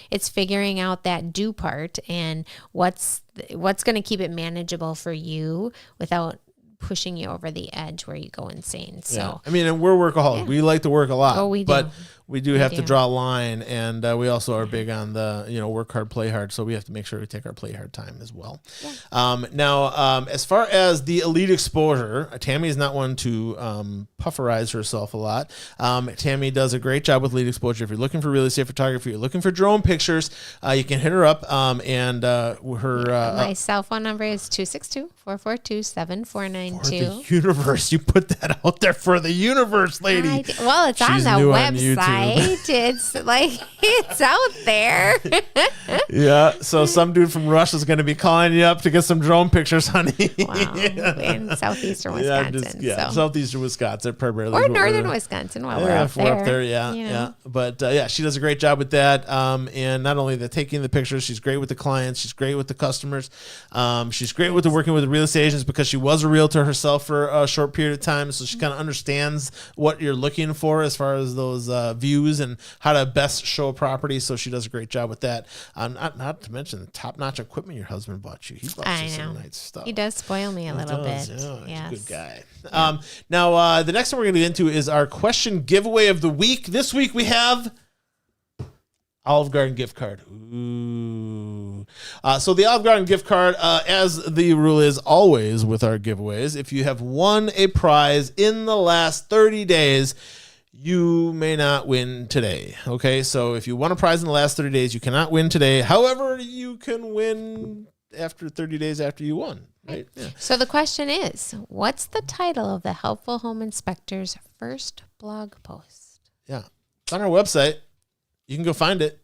it's figuring out that do part and what's going to keep it manageable for you without pushing you over the edge where you go insane. So
I mean, and we're workaholics. We like to work a lot.
Oh, we do.
But we do have to draw a line, and we also are big on the work hard, play hard. So we have to make sure we take our play hard time as well. Now, as far as the elite exposure, Tami is not one to pufferize herself a lot. Tami does a great job with elite exposure. If you're looking for real estate photography, you're looking for drone pictures, you can hit her up. My
cell phone number is 262-442-7492.
For the universe, you put that out there for the universe, lady.
It's on the website. It's like it's out there.
So some dude from Russia is going to be calling you up to get some drone pictures, honey.
Wow. In southeastern Wisconsin.
Southeastern Wisconsin, primarily.
Or northern Wisconsin while we're up there.
But she does a great job with that. And not only taking the pictures, she's great with the clients. She's great with the customers. She's great with working with the real estate agents because she was a realtor herself for a short period of time. So she kind of understands what you're looking for as far as those views and how to best show a property. So she does a great job with that. Not to mention the top-notch equipment your husband bought you. He bought you some nice stuff.
He does spoil me a little bit.
Yeah, he's a good guy. Now, the next one we're going to get into is our question giveaway of the week. This week we have Olive Garden gift card. Ooh. So the Olive Garden gift card, as the rule is always with our giveaways, if you have won a prize in the last 30 days, you may not win today. Okay, so if you won a prize in the last 30 days, you cannot win today. However, you can win after 30 days after you won. Right? Yeah.
So the question is, what's the title of the Helpful Home Inspector's first blog post?
Yeah, it's on our website. You can go find it.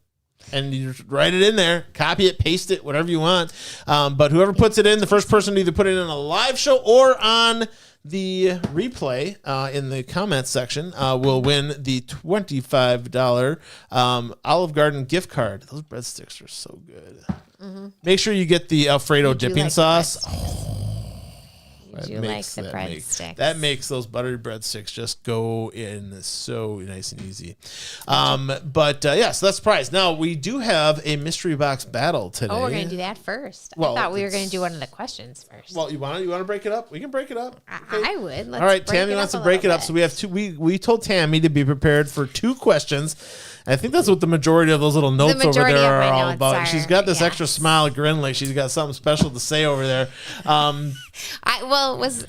And you write it in there, copy it, paste it, whatever you want. But whoever puts it in, the first person to either put it in a live show or on the replay in the comments section will win the $25 Olive Garden gift card. Those breadsticks are so good. Mm-hmm. Make sure you get the Alfredo dipping sauce.
You like the breadsticks.
That makes those buttery breadsticks just go in so nice and easy. So that's the prize. Now, we do have a mystery box battle today.
Oh, we're going to do that first. I thought we were going to do one of the questions first.
Well, you want to break it up? We can break it up.
Okay. I would. Let's
all right, Tammy wants to break it up. So we have two. We told Tammy to be prepared for 2 questions. I think that's what the majority of those little notes over there are all about. She's got this extra smile, grin, like she's got something special to say over there.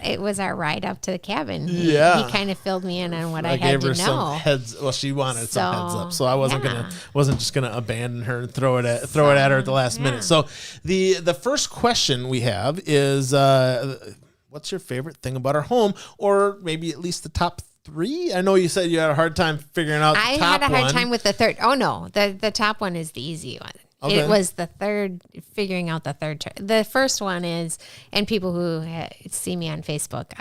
It was our ride up to the cabin. He kind of filled me in on what I had to know.
Some heads. Well, she wanted some heads up, so I wasn't just gonna abandon her and throw it at her at the last minute. So the first question we have is, what's your favorite thing about our home, or maybe at least the top 3? I know you said you had a hard time figuring out the top one.
I had a hard time with the third. Oh, no. The top one is the easy one. Okay. It was the third, figuring out the third. The first one is, and people who see me on Facebook,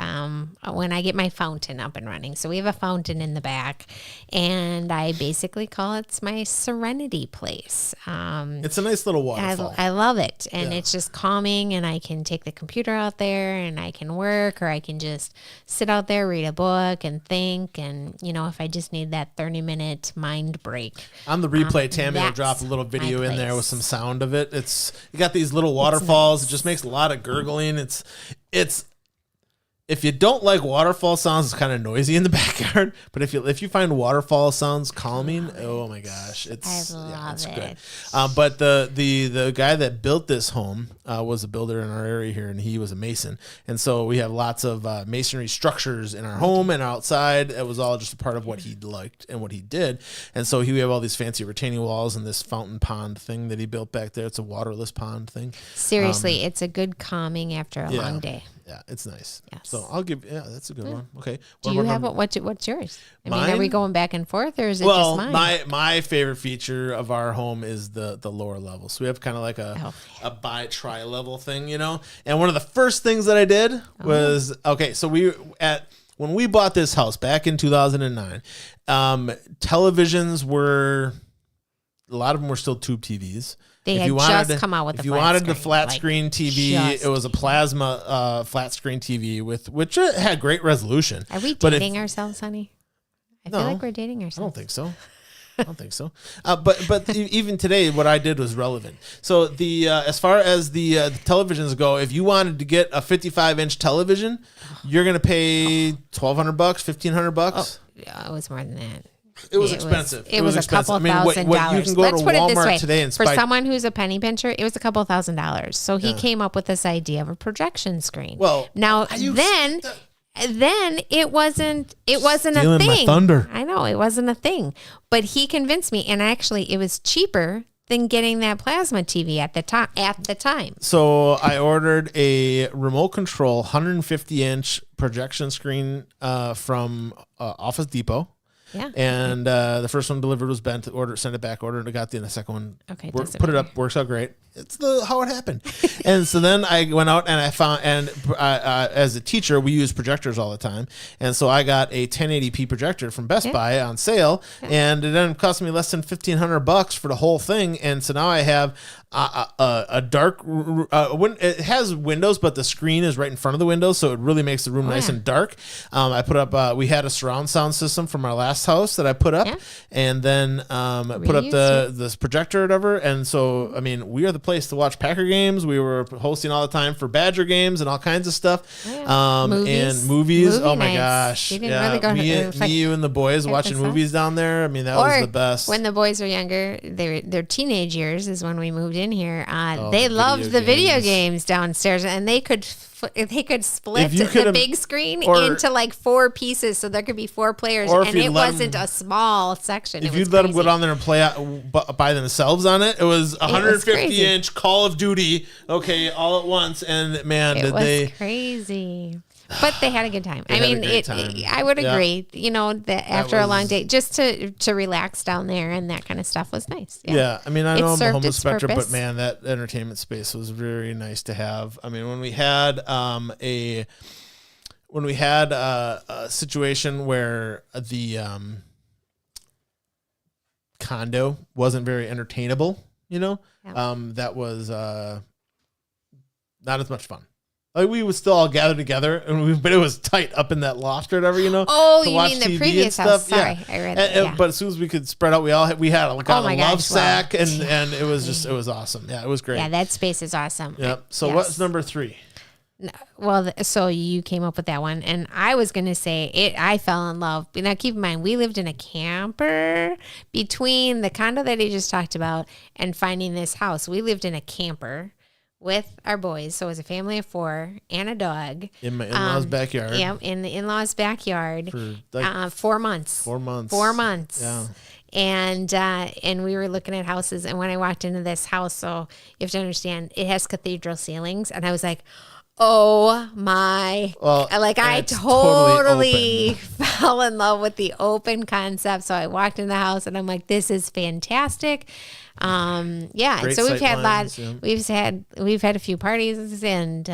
when I get my fountain up and running. So we have a fountain in the back, and I basically call it my serenity place.
It's a nice little waterfall.
I love it, and it's just calming, and I can take the computer out there, and I can work, or I can just sit out there, read a book, and think, and, if I just need that 30-minute mind break.
On the replay, Tammy will drop a little video in there with some sound of it. You got these little waterfalls. Nice. It just makes a lot of gurgling. It's if you don't like waterfall sounds, it's kind of noisy in the backyard. But if you find waterfall sounds calming, oh my gosh, it's good. But the guy that built this home was a builder in our area here, and he was a mason. And so we have lots of masonry structures in our home and outside. It was all just a part of what he liked and what he did. And so we have all these fancy retaining walls and this fountain pond thing that he built back there. It's a waterless pond thing.
Seriously, it's a good calming after a long day.
Yeah, it's nice. Yes. So I'll give. Yeah, that's a good one. Okay.
Do you have what's yours? I mean, are we going back and forth, or is it just mine?
My favorite feature of our home is the lower level. So we have kind of like a tri-level thing, And one of the first things that I did was So when we bought this house back in 2009, televisions were, a lot of them were still tube TVs.
They had just come out with the flat screen. If you wanted the
flat screen TV, it was a plasma flat screen TV which had great resolution.
Are we dating ourselves, honey? I feel like we're dating ourselves.
I don't think so. But even today, what I did was relevant. So as far as the televisions go, if you wanted to get a 55-inch television, you're going to pay $1,200, $1,500.
Oh, yeah, it was more than that.
It was expensive.
It was a couple $1,000.
You can go to Walmart today and
for someone who's a penny pincher, it was a couple $1,000. So he came up with this idea of a projection screen.
Well,
now then it wasn't a thing.
My thunder.
I know it wasn't a thing, but he convinced me, and actually it was cheaper than getting that plasma TV at the time.
So I ordered a remote control 150-inch projection screen from Office Depot.
Yeah.
And the first one delivered was bent. Sent it back. Ordered. I got the second one.
Okay.
Put it up. Works out great. It's how it happened. And so then I went out and I found, as a teacher, we use projectors all the time. And so I got a 1080p projector from Best Buy on sale, and it ended up costing me less than $1,500 for the whole thing. And so now I have a dark. It has windows, but the screen is right in front of the windows, so it really makes the room nice and dark. I put up. We had a surround sound system from our last house that I put up, and then put up this projector or whatever. And so, I mean, we are the place to watch Packer games. We were hosting all the time for Badger games and all kinds of stuff. And movies. Oh my gosh. Me, you and the boys watching movies down there. I mean, that was the best.
When the boys were younger, their teenage years is when we moved in here. They loved the video games downstairs, and they could split the big screen into like 4 pieces, so there could be 4 players, and it wasn't a small section.
If you'd let them go down there and play out by themselves on it, it was 150-inch Call of Duty, all at once, and man,
it was crazy. But they had a good time. I mean, I would agree. That after a long day, just to relax down there and that kind of stuff was nice.
Yeah, I mean, I know I'm a homeless spectrum, but man, that entertainment space was very nice to have. I mean, when we had a situation where the condo wasn't very entertainable, that was not as much fun. Like we would still all gather together, but it was tight up in that loft or whatever,
Oh, you mean the previous house? Sorry,
yeah.
I read that.
But as soon as we could spread out, we had a love sack, and it was awesome. Yeah, it was great.
Yeah, that space is awesome.
Yeah. So what's number 3?
Well, so you came up with that one, and I was going to say it. I fell in love. Now, keep in mind, we lived in a camper between the condo that he just talked about and finding this house. We lived in a camper with our boys. So it was a family of 4 and a dog.
In my in-laws' backyard.
Yeah, in the in-laws' backyard. For 4 months.
4 months.
4 months.
Yeah.
And we were looking at houses. And when I walked into this house, so you have to understand, it has cathedral ceilings. And I was like, oh my, I totally fell in love with the open concept. So I walked in the house and I'm like, this is fantastic.
Great
so we've had we've had a few parties and,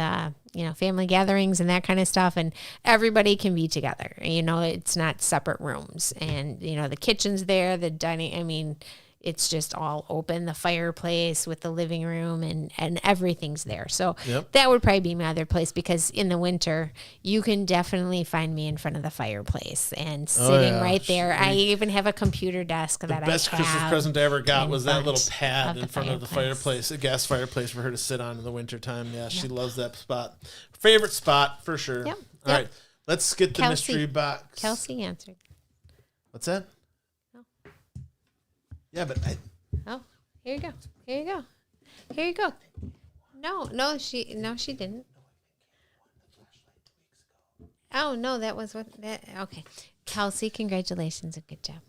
family gatherings and that kind of stuff, and everybody can be together. It's not separate rooms, and, the kitchen's there, the dining, it's just all open, the fireplace with the living room and everything's there. So that would probably be my other place, because in the winter, you can definitely find me in front of the fireplace and sitting right there. I even have a computer desk that I have.
The best Christmas present I ever got was that little pad in front of the fireplace, a gas fireplace for her to sit on in the wintertime. Yeah, she loves that spot. Favorite spot for sure. Yep. All right, let's get the mystery box.
Kelsey answered.
What's that? Yeah, but
here you go. No, she didn't. Oh no, that was okay. Kelsey, congratulations and good job.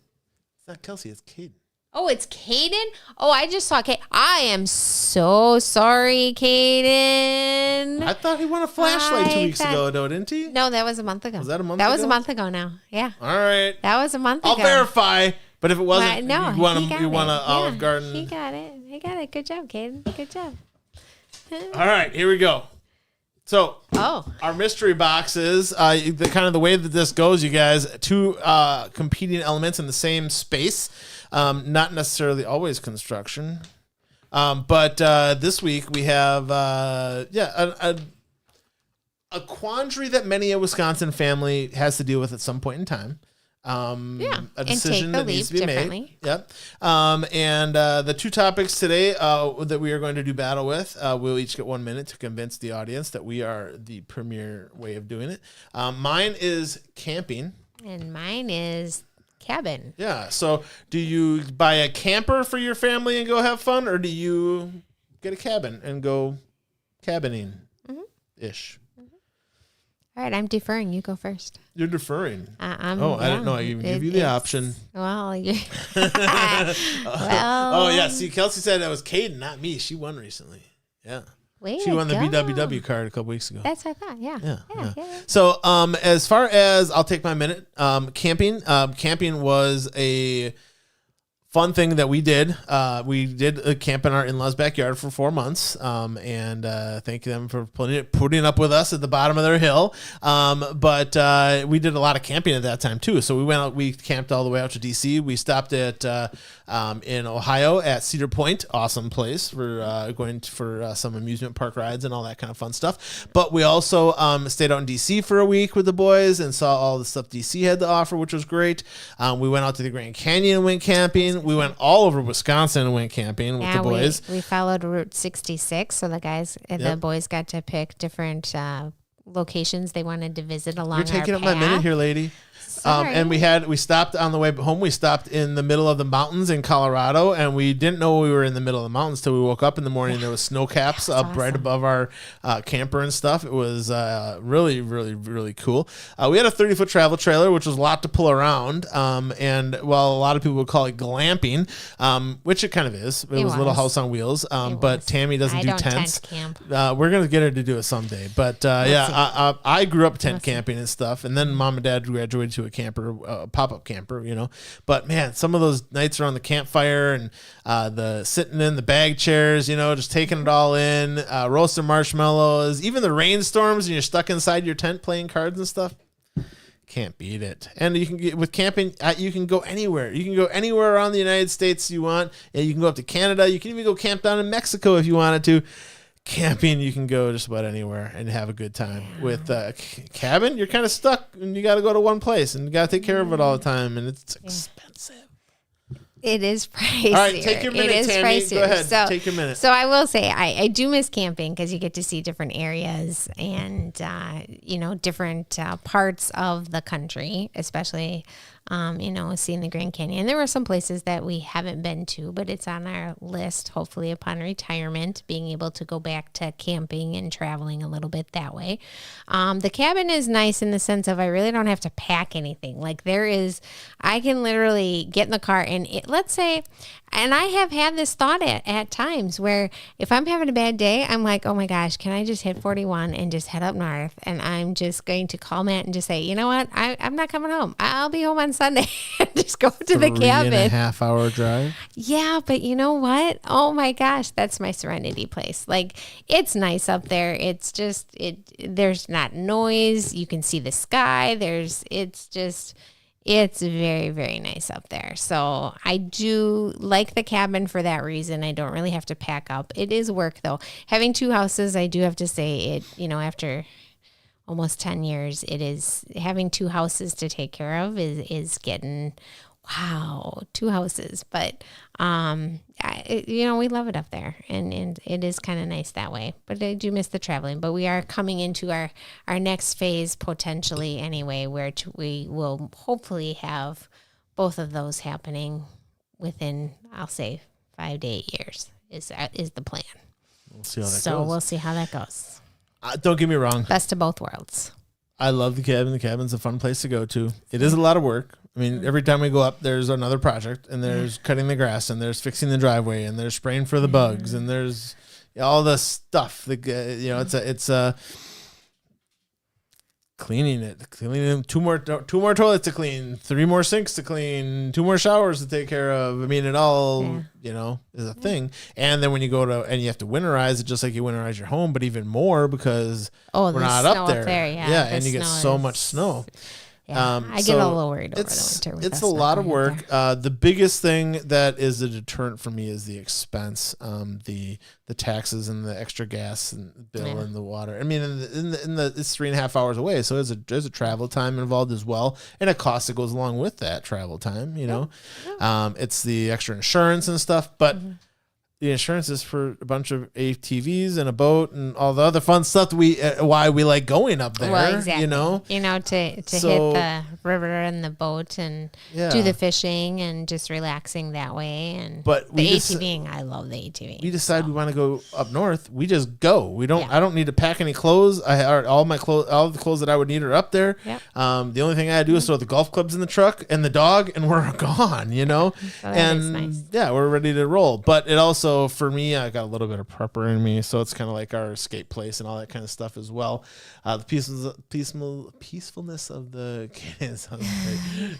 It's not Kelsey, it's Caden.
Oh, it's Caden? Oh, I just saw Caden. I am so sorry, Caden.
I thought he won a flashlight 2 weeks ago, didn't he?
No, that was a month ago.
Was that a month ago?
That was a month ago now. Yeah.
All right.
That was a month ago.
I'll verify. But if it wasn't,
no,
you want an Olive Garden.
He got it. Good job, Caden. Good job.
All right, here we go. So, our mystery boxes, the way that this goes, you guys, 2 competing elements in the same space, not necessarily always construction. But this week we have, a quandary that many a Wisconsin family has to deal with at some point in time. A decision that needs to be made. Yep. And the 2 topics today that we are going to do battle with, we'll each get 1 minute to convince the audience that we are the premier way of doing it. Mine is camping.
And mine is cabin.
Yeah. So do you buy a camper for your family and go have fun, or do you get a cabin and go cabining-ish?
All right, I'm deferring. You go first.
You're deferring. I didn't know I even give you the option.
Well,
See, Kelsey said that was Caden, not me. She won recently. Yeah.
She
won the BWW card a couple weeks ago.
That's what I thought. Yeah.
So, as far as I'll take my minute, camping. Camping was a fun thing that we did. We did camp in our in-laws' backyard for 4 months, and thank them for putting up with us at the bottom of their hill. But we did a lot of camping at that time too. So we went out. We camped all the way out to DC. We stopped at in Ohio at Cedar Point, awesome place. We're going for some amusement park rides and all that kind of fun stuff. But we also stayed out in DC for a week with the boys and saw all the stuff DC had to offer, which was great. We went out to the Grand Canyon and went camping. We went all over Wisconsin and went camping with the boys.
We followed Route 66, so the boys got to pick different locations they wanted to visit along our path.
You're taking up my minute here, lady. And we stopped on the way home. We stopped in the middle of the mountains in Colorado, and we didn't know we were in the middle of the mountains till we woke up in the morning. There was snow caps up right above our camper and stuff. It was really, really, really cool. We had a 30-foot travel trailer, which was a lot to pull around. And while a lot of people would call it glamping, which it kind of is, it was a little house on wheels. But Tami doesn't do tents.
Tent camp.
We're gonna get her to do it someday. But I grew up tent camping and stuff, and then Mom and Dad graduated to a camper, pop-up camper, but man, some of those nights around the campfire and the sitting in the bag chairs, just taking it all in, roasting marshmallows, even the rainstorms and you're stuck inside your tent playing cards and stuff, can't beat it. And you can get with camping, you can go anywhere. You can go anywhere around the United States you want, and you can go up to Canada. You can even go camp down in Mexico if you wanted to. camping, you can go just about anywhere and have a good time. With cabin, you're kind of stuck and you got to go to one place and you got to take care of it all the time, and it's expensive.
It is pricey.
All right, take your minute, Tammy. Go ahead. Take your minute.
So I will say I do miss camping because you get to see different areas and, different parts of the country, especially, seeing the Grand Canyon. There were some places that we haven't been to, but it's on our list, hopefully upon retirement, being able to go back to camping and traveling a little bit that way. The cabin is nice in the sense of I really don't have to pack anything. Like I can literally get in the car and let's say, and I have had this thought at times where if I'm having a bad day, I'm like, oh my gosh, can I just hit 41 and just head up north? And I'm just going to call Matt and just say, you know what? I'm not coming home. I'll be home on Sunday and just go to the cabin.
3.5 hour drive.
Yeah, but you know what? Oh my gosh, that's my serenity place. Like, it's nice up there. It's just, there's not noise. You can see the sky. It's very, very nice up there. So I do like the cabin for that reason. I don't really have to pack up. It is work though. Having 2 houses, I do have to say after almost 10 years, it is having 2 houses to take care of is getting, wow, 2 houses. But, we love it up there and it is kind of nice that way, but I do miss the traveling. But we are coming into our next phase potentially anyway, where we will hopefully have both of those happening within, I'll say 5 to 8 years is the plan.
We'll see how that goes.
So we'll see how that goes.
Don't get me wrong.
Best of both worlds.
I love the cabin. The cabin's a fun place to go to. It is a lot of work. I mean, every time we go up, there's another project, and there's cutting the grass, and there's fixing the driveway, and there's spraying for the bugs, and there's all the stuff. It's cleaning 2 more toilets to clean, 3 more sinks to clean, 2 more showers to take care of. I mean, it all is a thing. And then when you go and you have to winterize it, just like you winterize your home, but even more because we're not up there. And you get so much snow.
Yeah, I get a little worried over the winter.
It's a lot of work. The biggest thing that is a deterrent for me is the expense, the taxes and the extra gas and bill and the water. I mean, it's 3.5 hours away, so there's a travel time involved as well, and a cost that goes along with that travel time. It's the extra insurance and stuff, but. The insurance is for a bunch of ATVs and a boat and all the other fun stuff why we like going up there.
Well, exactly. To hit the river and the boat and do the fishing and just relaxing that way. But the ATVing, I love the ATVing.
We decide we want to go up north. We just go. We don't. I don't need to pack any clothes. All the clothes that I would need are up there. Yep. The only thing I do is throw the golf clubs in the truck and the dog, and we're gone. So and nice. We're ready to roll. But it also. So for me, I got a little bit of prepper in me, so it's kind of like our escape place and all that kind of stuff as well. The peacefulness of the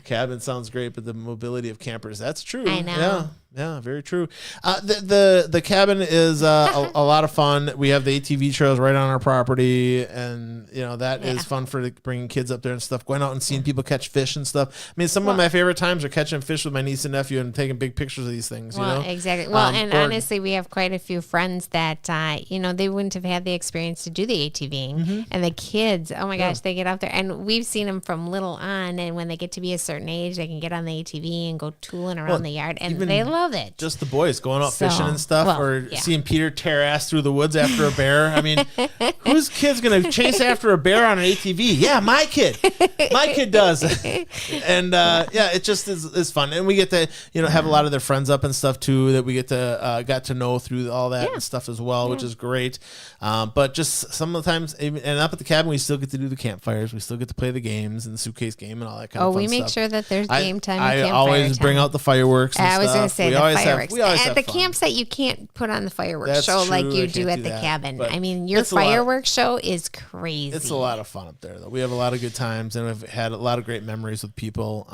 cabin sounds great, but the mobility of campers, that's true.
I know.
Yeah, very true. The cabin is a lot of fun. We have the ATV trails right on our property, and that is fun for bringing kids up there and stuff. Going out and seeing people catch fish and stuff. I mean, some of my favorite times are catching fish with my niece and nephew and taking big pictures of these things.
Exactly. Well, and honestly, we have quite a few friends that they wouldn't have had the experience to do the ATVing, and the kids. Oh my gosh, they get out there, and we've seen them from little on. And when they get to be a certain age, they can get on the ATV and go tooling around the yard, and they love it.
Just the boys going out fishing and stuff, or seeing Peter tear ass through the woods after a bear. I mean, whose kid's going to chase after a bear on an ATV? Yeah, my kid. My kid does. And it just is fun. And we get to have a lot of their friends up and stuff too that we got to know through all that and stuff as well, which is great. But just sometimes, and up at the cabin, we still get to do the campfires. We still get to play the games and the suitcase game and all that kind of fun stuff.
We make sure that there's game time.
I always bring out the fireworks and stuff.
I was going to say the fireworks. At the
fun.
campsite, you can't put on the fireworks
That's
show
true.
like you do at the cabin. I mean, your fireworks show is crazy.
It's a lot of fun up there, though. We have a lot of good times, and we've had a lot of great memories with people.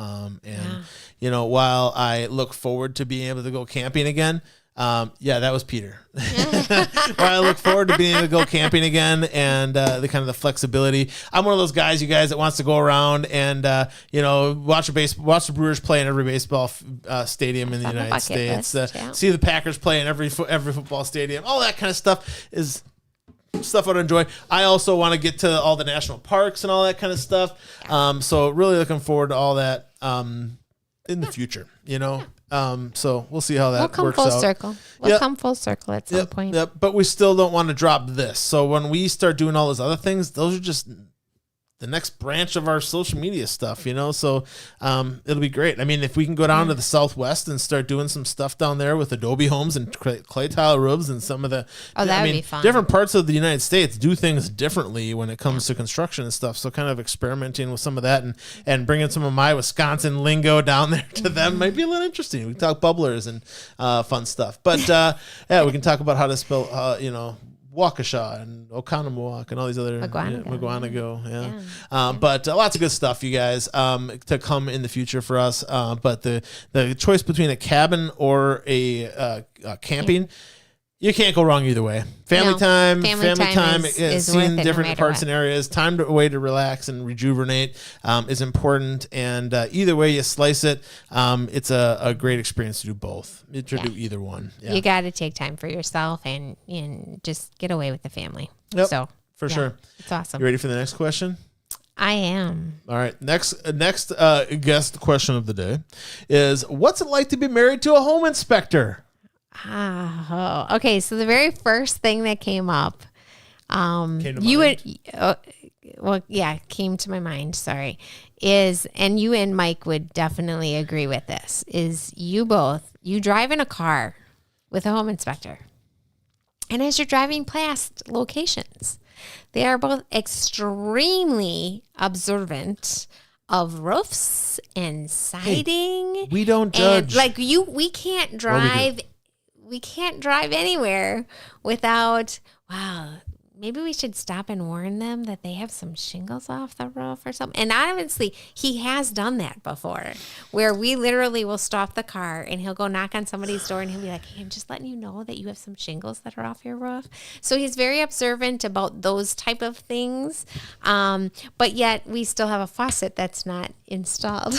While I look forward to being able to go camping again, that was Peter. While I look forward to being able to go camping again and the kind of the flexibility. I'm one of those guys, you guys, that wants to go around and watch the Brewers play in every baseball stadium in the United States. See the Packers play in every football stadium. All that kind of stuff is stuff I'd enjoy. I also want to get to all the national parks and all that kind of stuff. So really looking forward to all that in the future, so we'll see how that works out.
We'll come full circle. We'll come full circle at some point.
Yep. But we still don't want to drop this. So when we start doing all those other things, those are just the next branch of our social media stuff, so it'll be great. I mean, if we can go down to the Southwest and start doing some stuff down there with Adobe homes and clay tile roofs and some of the,
that would be fun.
Different parts of the United States do things differently when it comes to construction and stuff. So kind of experimenting with some of that and bringing some of my Wisconsin lingo down there to them might be a little interesting. We can talk bubblers and fun stuff, but we can talk about how to spell, Waukesha and Oconomowoc and all these other Mugwanago. But lots of good stuff, you guys, to come in the future for us. But the choice between a cabin or a camping, you can't go wrong either way. Family time is seeing different parts and areas, time away to relax and rejuvenate is important. And either way you slice it, it's a great experience to do both. To do either one. Yeah.
You got to take time for yourself and just get away with the family.
Yep,
so
for sure.
It's awesome.
You ready for the next question?
I am.
All right. Next guest question of the day is, what's it like to be married to a home inspector?
Okay. So the very first thing that came up, came to my mind. Sorry, and you and Mike would definitely agree with this. Is you drive in a car with a home inspector, and as you're driving past locations, they are both extremely observant of roofs and siding.
Hey, we don't judge.
We can't drive. We can't drive anywhere without, maybe we should stop and warn them that they have some shingles off the roof or something. And honestly, he has done that before, where we literally will stop the car and he'll go knock on somebody's door and he'll be like, hey, I'm just letting you know that you have some shingles that are off your roof. So he's very observant about those type of things. But yet we still have a faucet that's not installed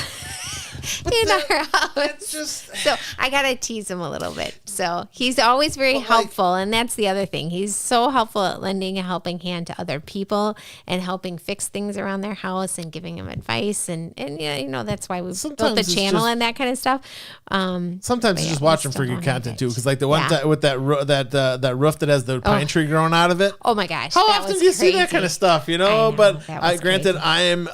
in our house. So I got to tease him a little bit. So he's always very helpful. And that's the other thing. He's so helpful at lending a helping hand to other people and helping fix things around their house and giving them advice. And that's why we built the channel and that kind of stuff.
Sometimes you just watch them for good content too. Because like the one time with that roof that has the pine tree growing out of it.
Oh my gosh.
How often do you see that kind of stuff, But granted, I am,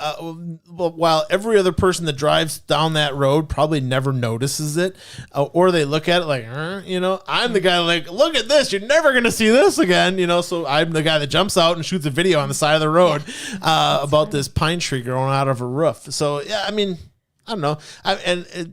while every other person that drives down that road probably never notices it, or they look at it like, I'm the guy like, look at this, you're never going to see this again, so I'm the guy that jumps out and shoots a video on the side of the road about this pine tree growing out of a roof. So, yeah, I mean, I don't know.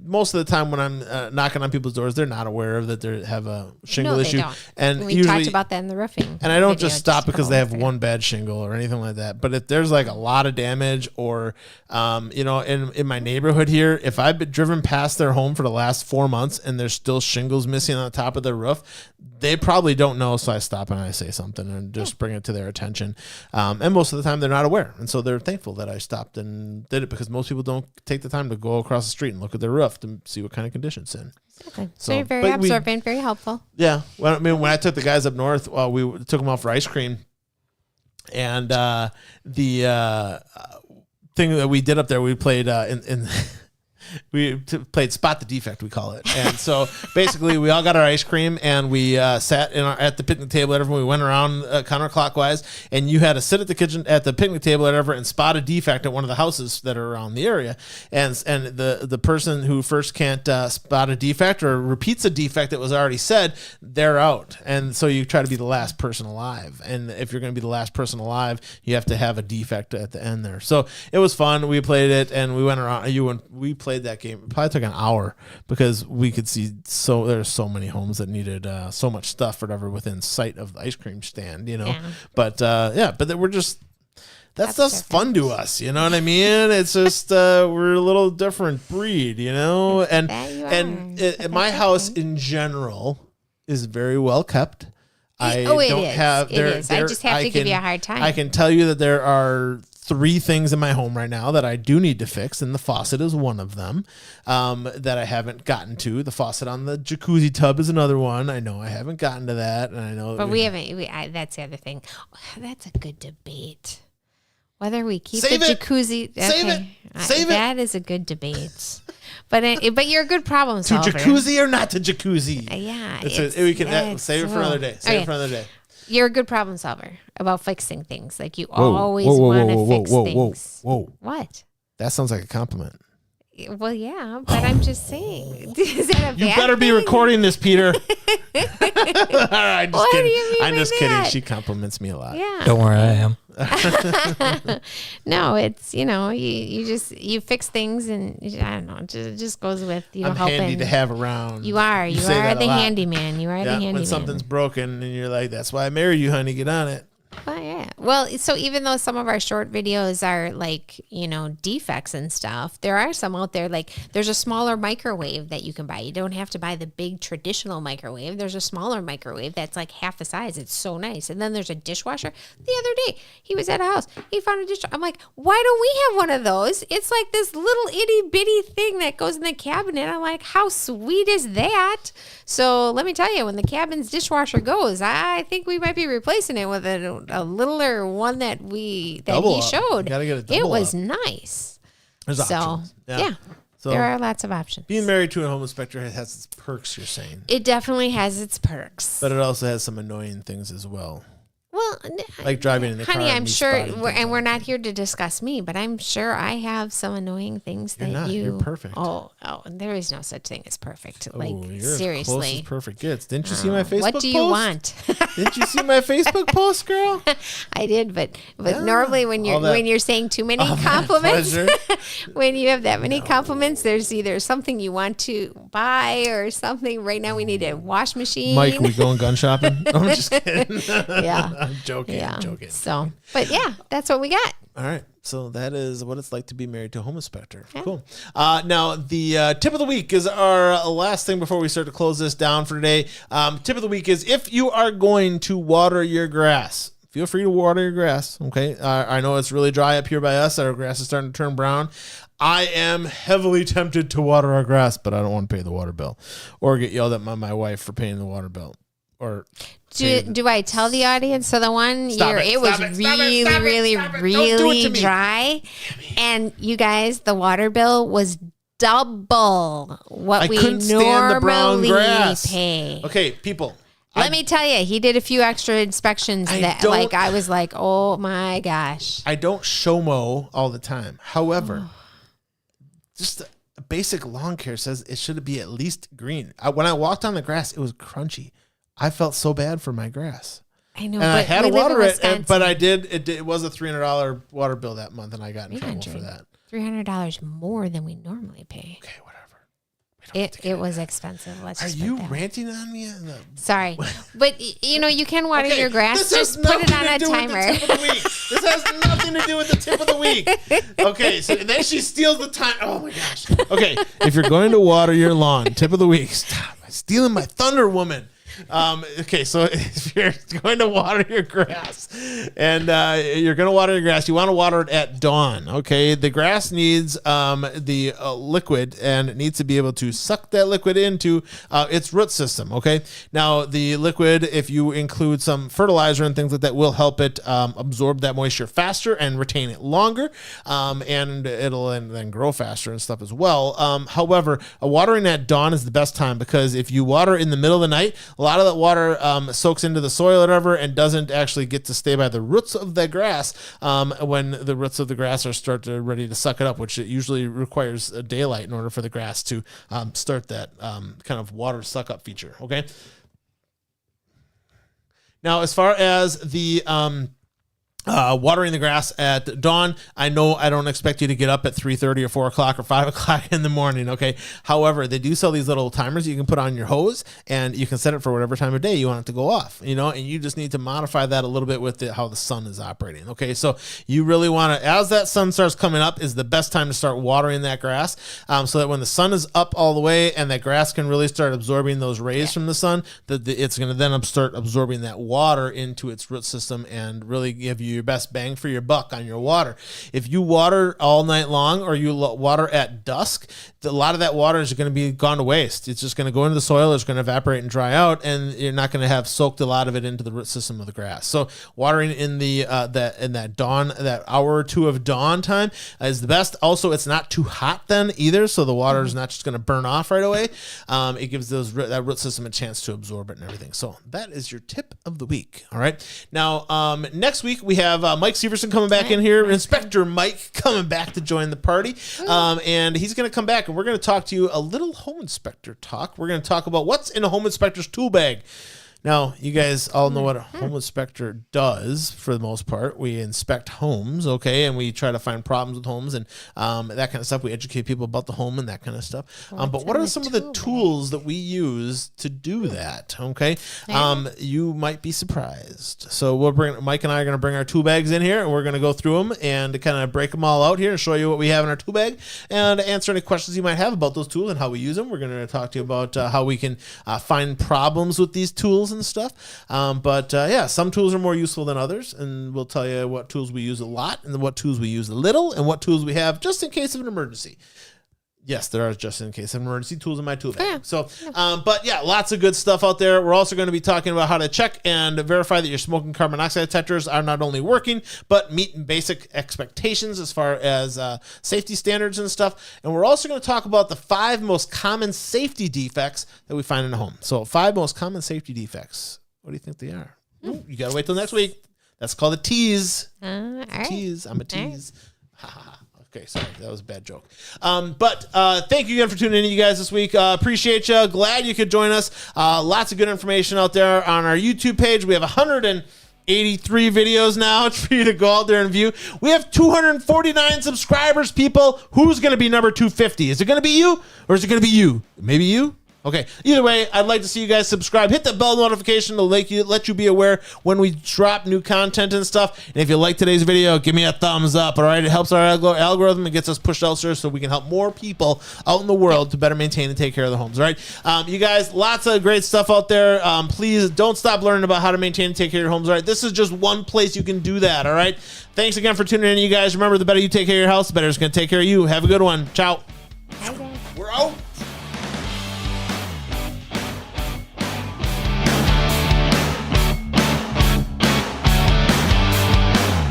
Most of the time when I'm knocking on people's doors, they're not aware that they have a shingle issue.
Don't.
And
we talked about that in the roofing.
And I don't just stop because they have one bad shingle or anything like that. But if there's like a lot of damage or, in my neighborhood here, if I've been driven past their home for the last 4 months and there's still shingles missing on the top of their roof, they probably don't know. So I stop and I say something and just bring it to their attention. And most of the time they're not aware. And so they're thankful that I stopped and did it, because most people don't take the time to go across the street and look at their roof to see what kind of condition it's in.
Okay. So you're very observant, very helpful.
Yeah. Well, I mean, when I took the guys up north, we took them out for ice cream, and the thing that we did up there, we played played Spot the Defect, we call it. And so basically we all got our ice cream and we sat at the picnic table, we went around counterclockwise, and you had to sit at the picnic table and spot a defect at one of the houses that are around the area. And the person who first can't spot a defect or repeats a defect that was already said, they're out. And so you try to be the last person alive. And if you're going to be the last person alive, you have to have a defect at the end there. So it was fun. We played it and we went around. We played that game. It probably took an hour because we could see there's so many homes that needed so much stuff or whatever within sight of the ice cream stand, Yeah. But but we're just that's fun to us, you know what I mean? It's just we're a little different breed, And my house in general is very well kept.
It is. I just have to give you a hard time.
I can tell you that there are 3 things in my home right now that I do need to fix, and the faucet is one of them that I haven't gotten to. The faucet on the jacuzzi tub is another one. I know I haven't gotten to that, and I know.
But we haven't. That's the other thing. That's a good debate. Whether we keep the jacuzzi.
Save it.
That is a good debate. But you're a good problem solver.
To jacuzzi or not to jacuzzi?
Yeah.
We can save it for another day. Save it for another day.
You're a good problem solver about fixing things. Like you always want to fix things.
Whoa.
What?
That sounds like a compliment.
Well, yeah, but I'm just saying. Is that a bad
You better be recording this, Peter. All right,
What do you mean
I'm
by
just kidding.
that?
She compliments me a lot.
Yeah.
Don't worry, I am.
No, it's, you fix things, and I don't know, it just goes with,
I'm
helping.
handy to have around.
You are the handyman. You are the handyman.
When something's broken and you're like, that's why I married you, honey, get on it.
Well, yeah. Well, so even though some of our short videos are like, defects and stuff, there are some out there, like there's a smaller microwave that you can buy. You don't have to buy the big traditional microwave. There's a smaller microwave that's like half the size. It's so nice. And then there's a dishwasher. The other day, he was at a house. He found a dishwasher. I'm like, why don't we have one of those? It's like this little itty bitty thing that goes in the cabinet. I'm like, how sweet is that? So let me tell you, when the cabin's dishwasher goes, I think we might be replacing it with a littler one that he showed.
Gotta get a double
it was
up.
Nice.
There's options.
Yeah. So there are lots of options.
Being married to a home inspector has its perks, you're saying.
It definitely has its perks.
But it also has some annoying things as well.
Well,
like driving in the car.
Honey, I'm sure, and we're not here to discuss me, but I'm sure I have some annoying things
You're perfect.
Oh, there is no such thing as perfect. Like,
you're
seriously.
As close as perfect gets. Didn't you see my Facebook post?
What do you want?
Didn't you see my Facebook post, girl?
I did, but normally when you're saying too many compliments, when you have that many compliments, there's either something you want to buy or something. Right now we need a wash machine.
Mike, we going gun shopping? I'm just kidding.
Yeah.
I'm joking.
Yeah.
I'm joking.
So, but yeah, that's what we got.
All right. So that is what it's like to be married to a home inspector. Yeah. Cool. Now, the tip of the week is our last thing before we start to close this down for today. Tip of the week is if you are going to water your grass, feel free to water your grass. Okay. I know it's really dry up here by us. Our grass is starting to turn brown. I am heavily tempted to water our grass, but I don't want to pay the water bill or get yelled at by my wife for paying the water bill. Or
do I tell the audience? So the one year it was really dry, and you guys, the water bill was double what we normally pay.
Okay, people.
Let me tell you, he did a few extra inspections I was like, oh my gosh.
I don't show mow all the time. However, just a basic lawn care says it should be at least green. When I walked on the grass, it was crunchy. I felt so bad for my grass.
I know,
and I had to water it, but I did. It was a $300 water bill that month, and I got in trouble for that.
$300 more than we normally pay.
Okay, whatever.
It was expensive.
Are you ranting on me?
Sorry, but you can water your grass. Just put it on a timer.
This has nothing to do with the tip of the week. Okay, so then she steals the time. Oh my gosh. Okay, if you're going to water your lawn, tip of the week. Stop stealing my thunder, woman. Okay, so if you're going to water your grass and you want to water it at dawn. Okay, the grass needs the liquid, and it needs to be able to suck that liquid into its root system. Okay, now the liquid, if you include some fertilizer and things like that, will help it absorb that moisture faster and retain it longer, and it'll then grow faster and stuff as well. However, watering at dawn is the best time, because if you water in the middle of the night, a lot of that water soaks into the soil or whatever and doesn't actually get to stay by the roots of the grass when the roots of the grass are ready to suck it up, which it usually requires daylight in order for the grass to start that kind of water suck up feature. Okay. Now, as far as the watering the grass at dawn, I know I don't expect you to get up at 3:30 or 4 o'clock or 5 o'clock in the morning. Okay. However, they do sell these little timers you can put on your hose, and you can set it for whatever time of day you want it to go off, and you just need to modify that a little bit with how the sun is operating. Okay. So you really want to, as that sun starts coming up, is the best time to start watering that grass, so that when the sun is up all the way and that grass can really start absorbing those rays from the sun, it's going to then start absorbing that water into its root system and really give you you your best bang for your buck on your water. If you water all night long or you water at dusk, a lot of that water is going to be gone to waste. It's just going to go into the soil, it's going to evaporate and dry out, and you're not going to have soaked a lot of it into the root system of the grass. So watering in that hour or two of dawn time is the best. Also, it's not too hot then either, so the water is not just going to burn off right away. It gives that root system a chance to absorb it and everything. So that is your tip of the week. All right. Now, next week we have Mike Severson coming back in here, Inspector Mike coming back to join the party, and he's going to come back and we're going to talk to you a little home inspector talk. We're going to talk about what's in a home inspector's tool bag. Now, you guys all know what a home inspector does for the most part. We inspect homes, okay, and we try to find problems with homes and that kind of stuff. We educate people about the home and that kind of stuff. But what are some of the tools that we use to do that, okay? You might be surprised. So Mike and I are going to bring our tool bags in here, and we're going to go through them and kind of break them all out here and show you what we have in our tool bag and answer any questions you might have about those tools and how we use them. We're going to talk to you about how we can find problems with these tools and stuff. Some tools are more useful than others, and we'll tell you what tools we use a lot and what tools we use a little and what tools we have just in case of an emergency. Yes, there are just in case of emergency tools in my tool bag. Lots of good stuff out there. We're also going to be talking about how to check and verify that your smoke and carbon monoxide detectors are not only working, but meet basic expectations as far as safety standards and stuff. And we're also going to talk about the 5 most common safety defects that we find in a home. So 5 most common safety defects. What do you think they are? You got to wait till next week. That's called a tease.
All right.
Tease. I'm a tease. Ha ha ha. Okay, sorry, that was a bad joke. Thank you again for tuning in, you guys, this week. Appreciate you. Glad you could join us. Lots of good information out there on our YouTube page. We have 183 videos now. It's for you to go out there and view. We have 249 subscribers, people. Who's going to be number 250? Is it going to be you, or is it going to be you? Maybe you? Okay. Either way, I'd like to see you guys subscribe. Hit the bell notification to let you be aware when we drop new content and stuff. And if you like today's video, give me a thumbs up. All right. It helps our algorithm and gets us pushed out there so we can help more people out in the world to better maintain and take care of their homes. All right. You guys, lots of great stuff out there. Please don't stop learning about how to maintain and take care of your homes. All right. This is just one place you can do that. All right. Thanks again for tuning in, you guys. Remember, the better you take care of your house, the better it's going to take care of you. Have a good one. Ciao.
Bye, guys.
We're out.